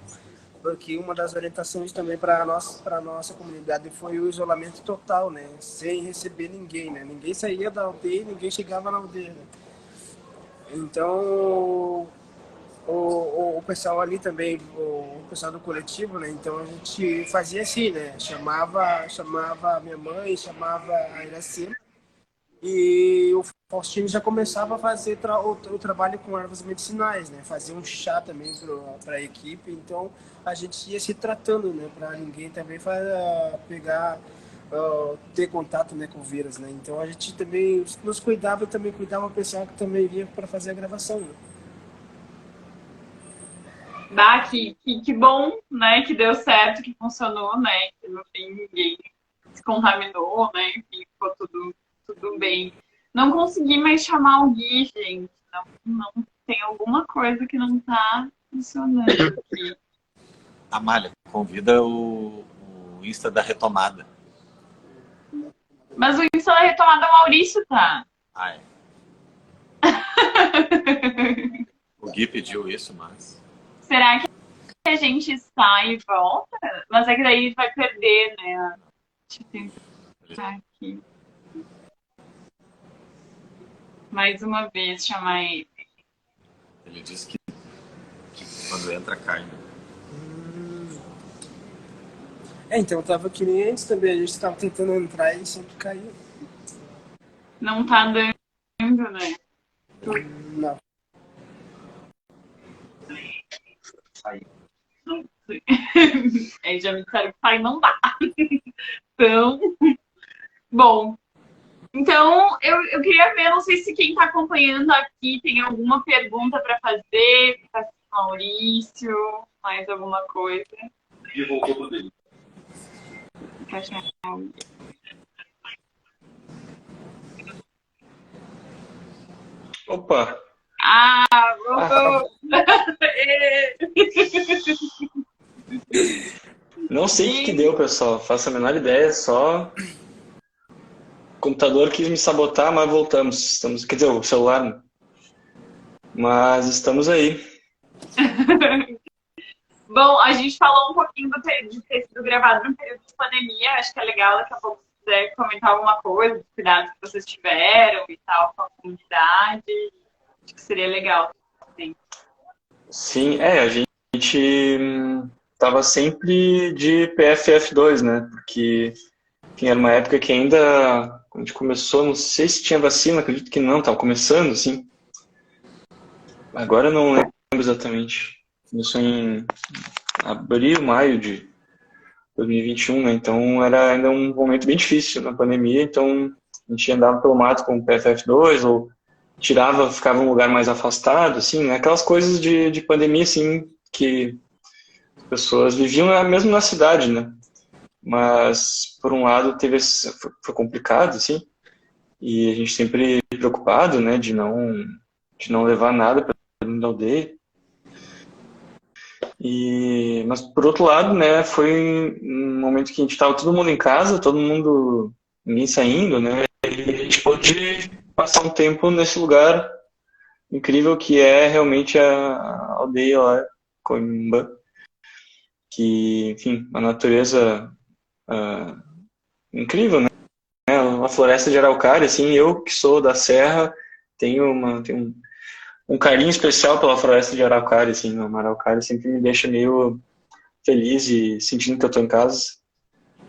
Speaker 4: Porque uma das orientações também para nossa comunidade foi o isolamento total, né? Sem receber ninguém, né? Ninguém saía da aldeia, ninguém chegava na aldeia, né? Então, o pessoal ali também, o pessoal do coletivo, né? Então a gente fazia assim, né? Chamava a minha mãe, chamava a Iracema, E o Faustino já começava a fazer o trabalho com ervas medicinais, né? Fazia um chá também para a equipe, então a gente ia se tratando, né? Para ninguém também pegar, ter contato, né, com o vírus, né? Então a gente também nos cuidava e também cuidava o pessoal que também vinha para fazer a gravação, né?
Speaker 2: Que bom, né? Que deu certo, que funcionou, né? Que no fim ninguém se contaminou, né? Enfim, ficou tudo bem. Não consegui mais chamar o Gui, gente. Não tem alguma coisa que não tá funcionando aqui.
Speaker 5: Amália, convida o Insta da Retomada.
Speaker 2: Mas o Insta da Retomada Maurício tá.
Speaker 5: Ah, é. O Gui pediu isso, mas...
Speaker 2: Será que a gente sai e volta? Mas é que daí vai perder, né? Deixa eu tentar aqui. Mais uma vez, chamar ele.
Speaker 5: Ele disse que quando entra, cai, né?
Speaker 4: Então tava que nem antes também, a gente estava tentando entrar e sempre caiu.
Speaker 2: Não tá dando, né?
Speaker 4: Não.
Speaker 2: Não sei. Aí já me disseram que pai não dá. Então, bom. Então, eu queria ver, não sei se quem está acompanhando aqui tem alguma pergunta para fazer para Maurício, mais alguma coisa.
Speaker 1: E voltou tudo aí.
Speaker 3: Opa!
Speaker 2: Voltou!
Speaker 3: Não sei o que deu, pessoal. Faço a menor ideia, só... O computador quis me sabotar, mas voltamos. Quer dizer, o celular, né? Mas estamos aí.
Speaker 2: Bom, a gente falou um pouquinho de ter sido gravado no período de pandemia. Acho que é legal daqui a pouco se quiser comentar alguma coisa, dos cuidados que vocês tiveram e tal com a comunidade. Acho que seria legal.
Speaker 3: Sim, a gente tava sempre de PFF2, né? Porque enfim, era uma época que ainda, quando a gente começou, não sei se tinha vacina, acredito que não, tava começando, assim. Agora eu não lembro exatamente. Começou em abril, maio de 2021, né? Então era ainda um momento bem difícil na pandemia, então a gente andava pelo mato com o PFF2 ou ficava em um lugar mais afastado, assim, né? Aquelas coisas de pandemia, assim, que as pessoas viviam mesmo na cidade, né? Mas, por um lado, foi complicado, assim, e a gente sempre preocupado, né, de não levar nada para dentro da aldeia. Mas, por outro lado, né, foi um momento que a gente estava todo mundo em casa, ninguém saindo, né, e a gente pôde passar um tempo nesse lugar incrível que é realmente a aldeia lá, Coimba, que, enfim, a natureza incrível, né, uma floresta de araucária, assim, eu que sou da serra, tenho um carinho especial pela floresta de araucária, assim, a araucária sempre me deixa meio feliz e sentindo que eu tô em casa,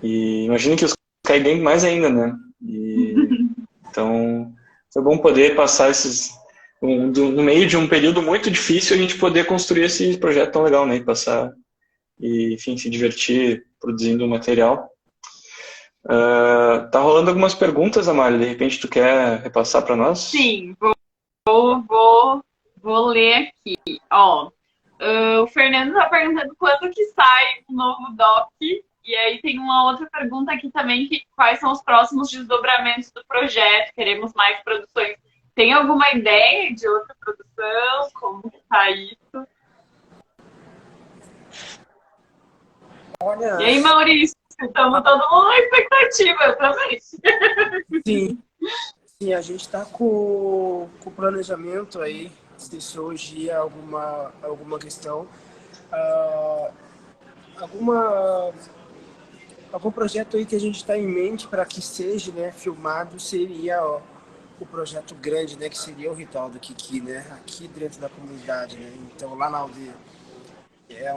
Speaker 3: e imagino que os caigangues mais ainda, né, então foi bom poder passar no meio de um período muito difícil, a gente poder construir esse projeto tão legal, né, e passar, e enfim, se divertir produzindo material. Tá rolando algumas perguntas, Amália, de repente tu quer repassar para nós?
Speaker 2: Sim, vou ler aqui. Ó, o Fernando está perguntando quando que sai o novo doc. E aí tem uma outra pergunta aqui também, quais são os próximos desdobramentos do projeto? Queremos mais produções. Tem alguma ideia de outra produção? Como que tá isso?
Speaker 4: Olha...
Speaker 2: E aí, Maurício? Estamos todo mundo na expectativa, eu também.
Speaker 4: Sim, a gente está com o planejamento aí, se surgir alguma questão, algum projeto aí que a gente está em mente para que seja, né, filmado, seria o projeto grande, né, que seria o Ritual do Kiki, né, aqui dentro da comunidade, né, então lá na aldeia. É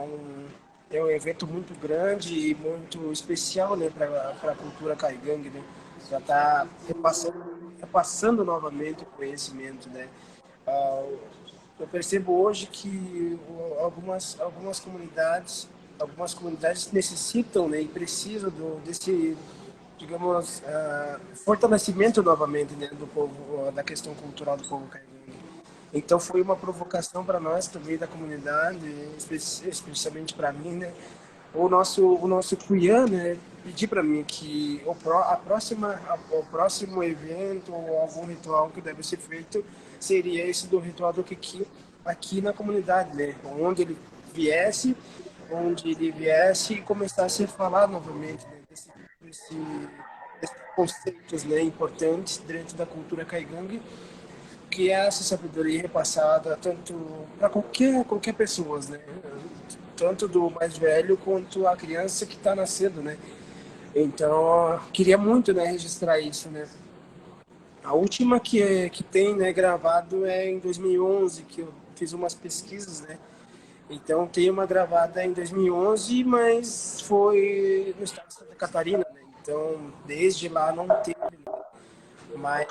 Speaker 4: um evento muito grande e muito especial, né, para a cultura caigangue, né, já está repassando repassando novamente o conhecimento, né? Ah, eu percebo hoje que algumas comunidades necessitam, né, e precisam desse, digamos, fortalecimento novamente, né, do povo, da questão cultural do povo caigangue. Então foi uma provocação para nós também da comunidade, especialmente para mim, né, o nosso Cuiã, né, pedir para mim que o próximo evento ou algum ritual que deve ser feito seria esse do ritual do Kiki aqui na comunidade, né, onde ele viesse e começasse a falar novamente, né, desses conceitos, né, importantes dentro da cultura caigangue, que é essa sabedoria repassada tanto para qualquer pessoa, né, tanto do mais velho quanto a criança que está nascendo, né. Então, queria muito, né, registrar isso, né. A última que tem, né, gravado é em 2011, que eu fiz umas pesquisas, né. Então, tem uma gravada em 2011, mas foi no estado de Santa Catarina, né. Então, desde lá não teve, né, mais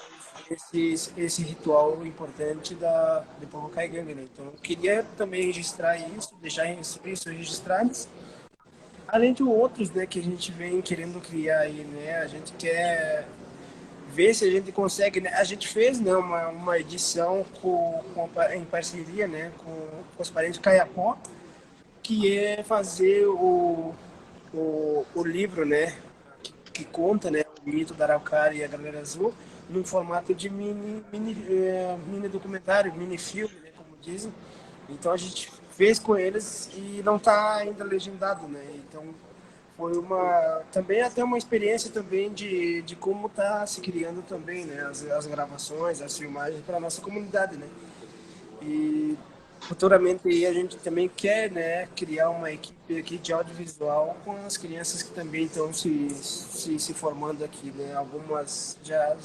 Speaker 4: esse ritual importante do povo caigangue, né. Então, eu queria também registrar isso, deixar isso registrado. Além de outros, né, que a gente vem querendo criar aí, né, a gente quer ver se a gente consegue, né, a gente fez, né, uma edição em parceria, né, com os parentes de Caiapó, que é fazer o livro, né, que conta, né, o mito da Araucária e a Galera Azul, num formato de mini documentário, mini filme, né, como dizem. Então a gente fez com eles e não está ainda legendado, né? Então foi também até uma experiência também de como está se criando também, né? As gravações, as filmagens para a nossa comunidade, né? E futuramente aí a gente também quer, né, criar uma equipe aqui de audiovisual com as crianças que também estão se formando aqui, né? Algumas já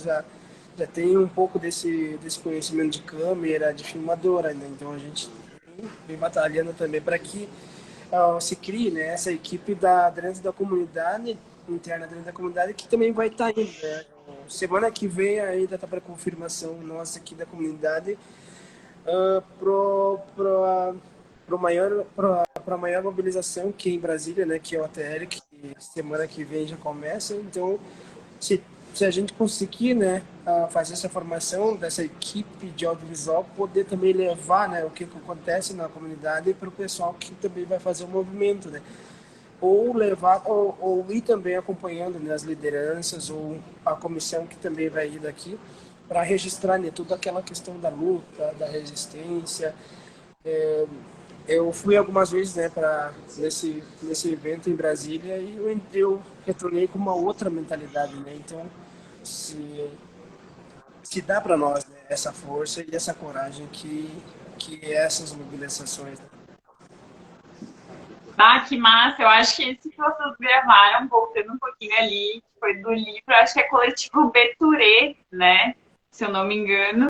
Speaker 4: tem um pouco desse conhecimento de câmera, de filmadora, né? Então a gente vem batalhando também para que se crie, né, essa equipe dentro da comunidade, interna dentro da comunidade, que também vai estar indo, né? Semana que vem ainda está para confirmação nossa aqui da comunidade, para a maior mobilização que é em Brasília, né, que é o ATL, que semana que vem já começa. Então, se a gente conseguir, né, fazer essa formação dessa equipe de audiovisual, poder também levar, né, o que acontece na comunidade para o pessoal que também vai fazer o movimento, né, ou levar ou ir também acompanhando, né, as lideranças ou a comissão que também vai ir daqui para registrar, né, toda aquela questão da luta, da resistência. Eu fui algumas vezes, né, nesse evento em Brasília e eu retornei com uma outra mentalidade, né? Então, se dá para nós, né, essa força e essa coragem que essas mobilizações, né?
Speaker 2: Ah, que massa! Eu acho que esse que vocês gravaram, voltando um pouquinho ali, foi do livro, acho que é Coletivo Beturê, né? Se eu não me engano.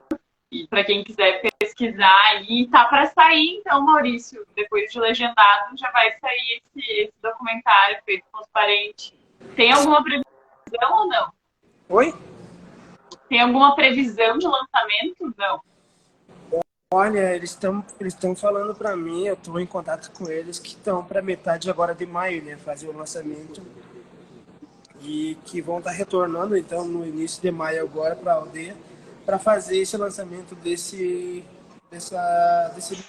Speaker 2: E para quem quiser pesquisar aí, tá para sair, então, Maurício, depois de legendado, já vai sair esse documentário feito com os parentes. Tem alguma previsão ou não?
Speaker 4: Oi?
Speaker 2: Tem alguma previsão de lançamento? Não.
Speaker 4: Olha, eles estão falando para mim, eu estou em contato com eles, que estão para metade agora de maio, né, fazer o lançamento. E que vão estar retornando, então, no início de maio agora para a aldeia, para fazer esse lançamento desse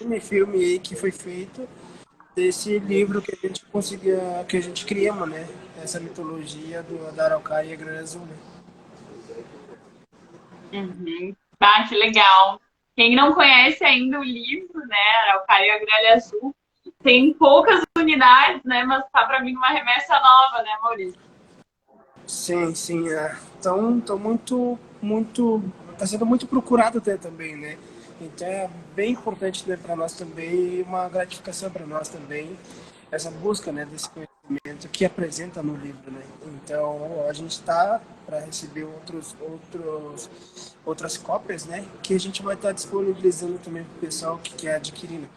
Speaker 4: mini filme aí que foi feito, desse livro que a gente criamos, né? Essa mitologia da Araucária e a Grana Azul, né?
Speaker 2: Uhum. Ah, que legal. Quem não conhece ainda o livro, né, Araucária e a Gralha Azul, tem poucas unidades, né, mas tá para mim uma remessa nova, né, Maurício?
Speaker 4: Sim. Então, tá sendo muito procurado até também, né? Então é bem importante, né, para nós também, uma gratificação para nós também, essa busca, né, desse conhecimento que apresenta no livro, né? Então a gente está para receber outras cópias, né, que a gente vai estar disponibilizando também para o pessoal que quer adquirir, né?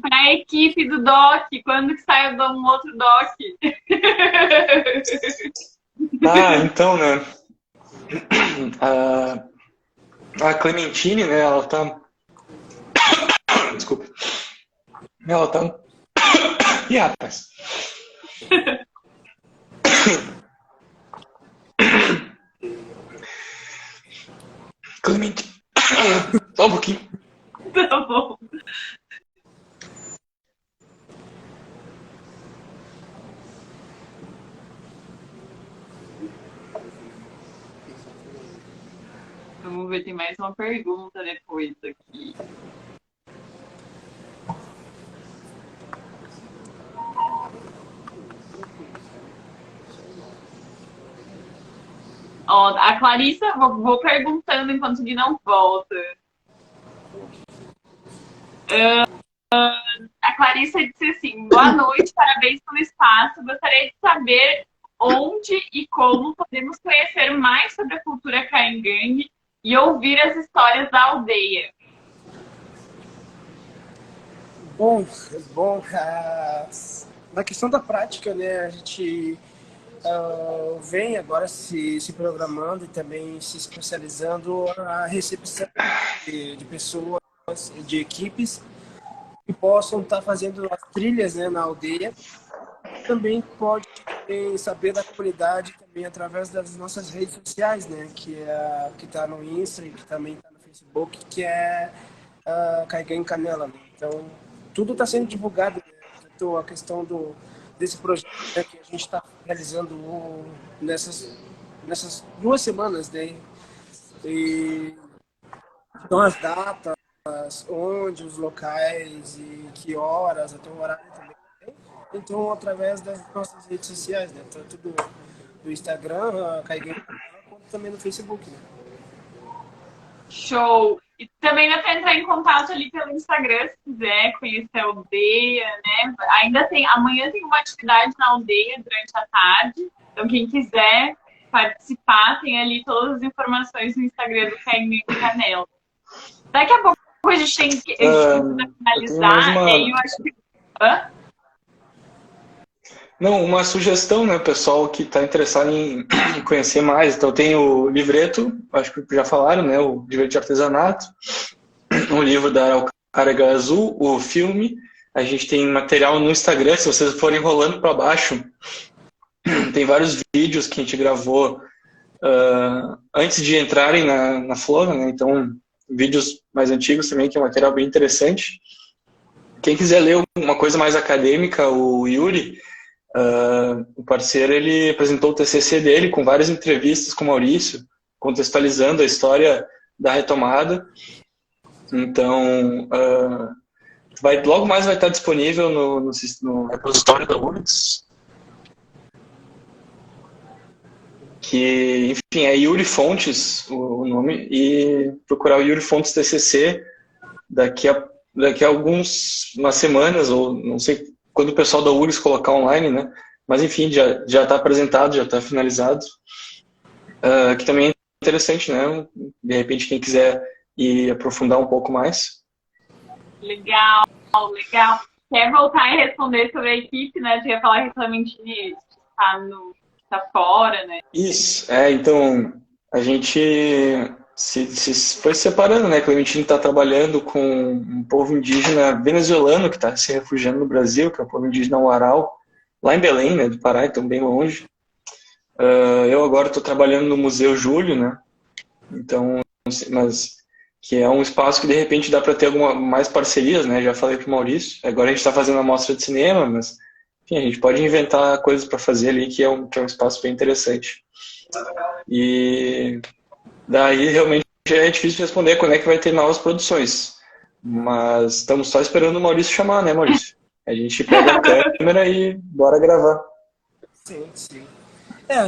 Speaker 2: Para a equipe do DOC, quando que sai um outro DOC?
Speaker 3: Então, né? A Clementine, né? Ela tá. Desculpa. Ela tá. Ih, rapaz. Clementine. Só um pouquinho.
Speaker 2: Tá bom. Vamos ver, tem mais uma pergunta depois aqui. Ó, a Clarissa, vou perguntando enquanto ele não volta. A Clarissa disse assim: boa noite, parabéns pelo espaço. Gostaria de saber onde e como podemos conhecer mais sobre a cultura caingangue e ouvir as histórias da aldeia.
Speaker 4: Bom, na questão da prática, né, a gente vem agora se programando e também se especializando a recepção de pessoas, de equipes que possam estar fazendo as trilhas, né, na aldeia. Também pode saber da comunidade também através das nossas redes sociais, né, que está no Insta e que também está no Facebook, que é Caigangue Canela, né? Então, tudo está sendo divulgado, né? Tanto a questão desse projeto, né, que a gente está realizando nessas 2 semanas, né? E então as datas, onde, os locais e que horas, até o horário também. Então, através das nossas redes sociais, né? Tanto do Instagram, Caigangue Canela, quanto também no Facebook, né?
Speaker 2: Show! E também dá para entrar em contato ali pelo Instagram, se quiser conhecer a aldeia, né? Amanhã tem uma atividade na aldeia durante a tarde. Então, quem quiser participar, tem ali todas as informações no Instagram do Caimiro Canela. Daqui a pouco a gente tem que finalizar, e aí eu acho que. Hã?
Speaker 3: Não, uma sugestão, né, pessoal que está interessado em conhecer mais. Então, tem o livreto, acho que já falaram, né, o livreto de artesanato, o livro da Araucária Azul, o filme. A gente tem material no Instagram, se vocês forem rolando para baixo, tem vários vídeos que a gente gravou antes de entrarem na Flora, né, então, vídeos mais antigos também, que é um material bem interessante. Quem quiser ler uma coisa mais acadêmica, o Yuri, o parceiro, ele apresentou o TCC dele com várias entrevistas com o Maurício, contextualizando a história da retomada. Então, logo mais vai estar disponível no repositório da URGS, que, enfim, é Yuri Fontes o nome, e procurar o Yuri Fontes TCC daqui a umas semanas, ou não sei quando o pessoal da URGS colocar online, né? Mas, enfim, já está apresentado, já está finalizado. Que também é interessante, né? De repente, quem quiser ir aprofundar um pouco mais.
Speaker 2: Legal, legal. Quer voltar e responder sobre a equipe, né? Você ia falar que a Clementine tá fora, né?
Speaker 3: Isso, então, a gente se foi separando, né? A Clementine está trabalhando com um povo indígena venezuelano que está se refugiando no Brasil, que é o povo indígena Uaral, lá em Belém, né, do Pará, então bem longe. Eu agora estou trabalhando no Museu Júlio, né? Então, mas que é um espaço que de repente dá para ter mais parcerias, né? Já falei para o Maurício. Agora a gente está fazendo a mostra de cinema, mas enfim, a gente pode inventar coisas para fazer ali, que é um espaço bem interessante. E daí realmente é difícil responder quando é que vai ter novas produções. Mas estamos só esperando o Maurício chamar, né, Maurício? A gente pega a câmera e bora gravar.
Speaker 4: Sim, sim.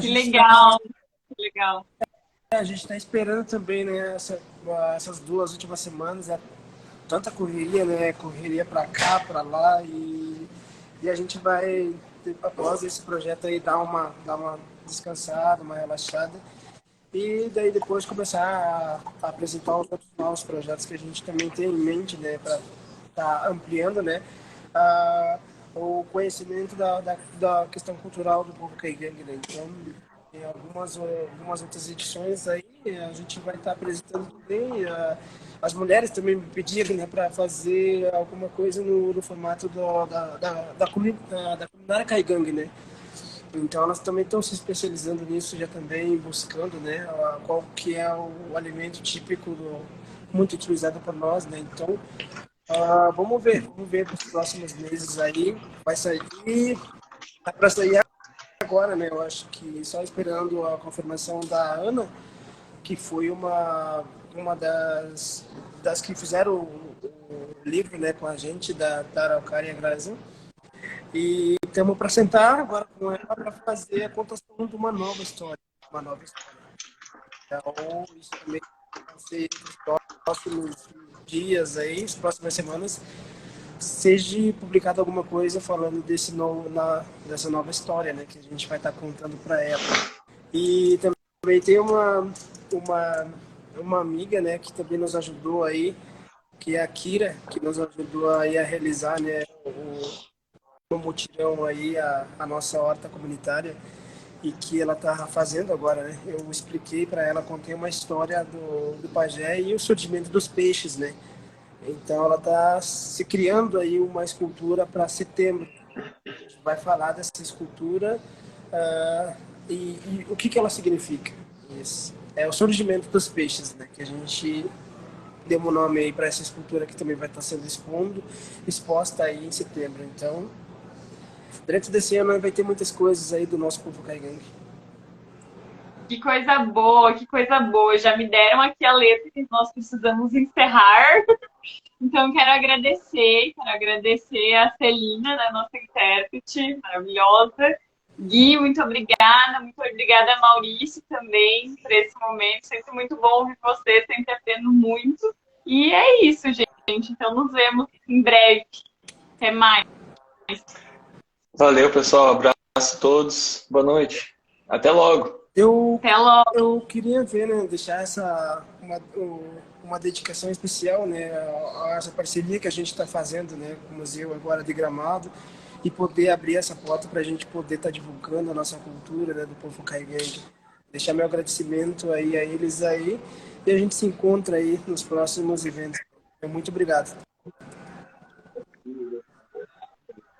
Speaker 2: Que legal, que legal.
Speaker 4: A gente está esperando também, né, essas 2 últimas semanas, tanta correria, né, correria para cá, para lá, e a gente vai, após esse projeto aí, dar uma descansada, uma relaxada, e daí depois começar a apresentar os outros novos projetos que a gente também tem em mente, né, para estar ampliando, né, o conhecimento da questão cultural do povo caigangue, né. Então, algumas outras edições aí, a gente vai estar apresentando também. As mulheres também me pediram, né, para fazer alguma coisa no formato da culinária caigangue, né? Então elas também estão se especializando nisso, já também buscando, né, qual que é o alimento típico muito utilizado por nós, né? Então vamos ver nos próximos meses aí, vai sair, tá para sair agora, né? Eu acho que só esperando a confirmação da Ana, que foi uma das que fizeram o livro, né, com a gente, da Araucária Brasil. E estamos para sentar agora com ela para fazer a contação de uma nova história. Uma nova história. Então, isso também vai ser entre os próximos dias aí, as próximas semanas, seja publicado alguma coisa falando dessa nova história, né, que a gente vai estar contando para ela. E também tem uma, uma amiga, né, que também nos ajudou aí, que é a Kira, que nos ajudou aí a realizar, né, o mutirão aí, a nossa horta comunitária, e que ela está fazendo agora, né? Eu expliquei para ela, contei uma história do pajé e o surgimento dos peixes, né? Então ela está se criando aí uma escultura para setembro. A gente vai falar dessa escultura e o que ela significa. Isso. É o surgimento dos peixes, né? Que a gente deu um nome aí para essa escultura que também vai estar sendo exposta aí em setembro. Então, durante desse ano vai ter muitas coisas aí do nosso povo caigangue.
Speaker 2: Que coisa boa, que coisa boa. Já me deram aqui a letra que nós precisamos encerrar. Então, quero agradecer a Celina, né, nossa intérprete maravilhosa. Gui, muito obrigada, Maurício, também, por esse momento. Sempre muito bom ouvir você, sempre aprendo muito. E é isso, gente. Então, nos vemos em breve. Até mais.
Speaker 3: Valeu, pessoal. Abraço a todos. Boa noite. Até logo.
Speaker 2: Até logo.
Speaker 4: Eu queria ver, né, deixar uma dedicação especial, né, a essa parceria que a gente está fazendo, né, com o Museu agora de Gramado, e poder abrir essa porta para a gente poder estar divulgando a nossa cultura, né, do povo caigangue. Deixar meu agradecimento aí a eles aí, e a gente se encontra aí nos próximos eventos. Muito obrigado.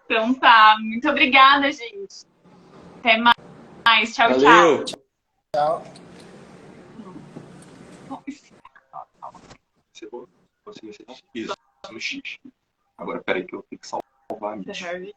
Speaker 2: Então tá. Muito obrigada, gente. Até mais. Tchau,
Speaker 3: Valeu.
Speaker 2: tchau.
Speaker 4: Tchau.
Speaker 1: Isso, no X. Agora, peraí que eu tenho que salvar a mídia.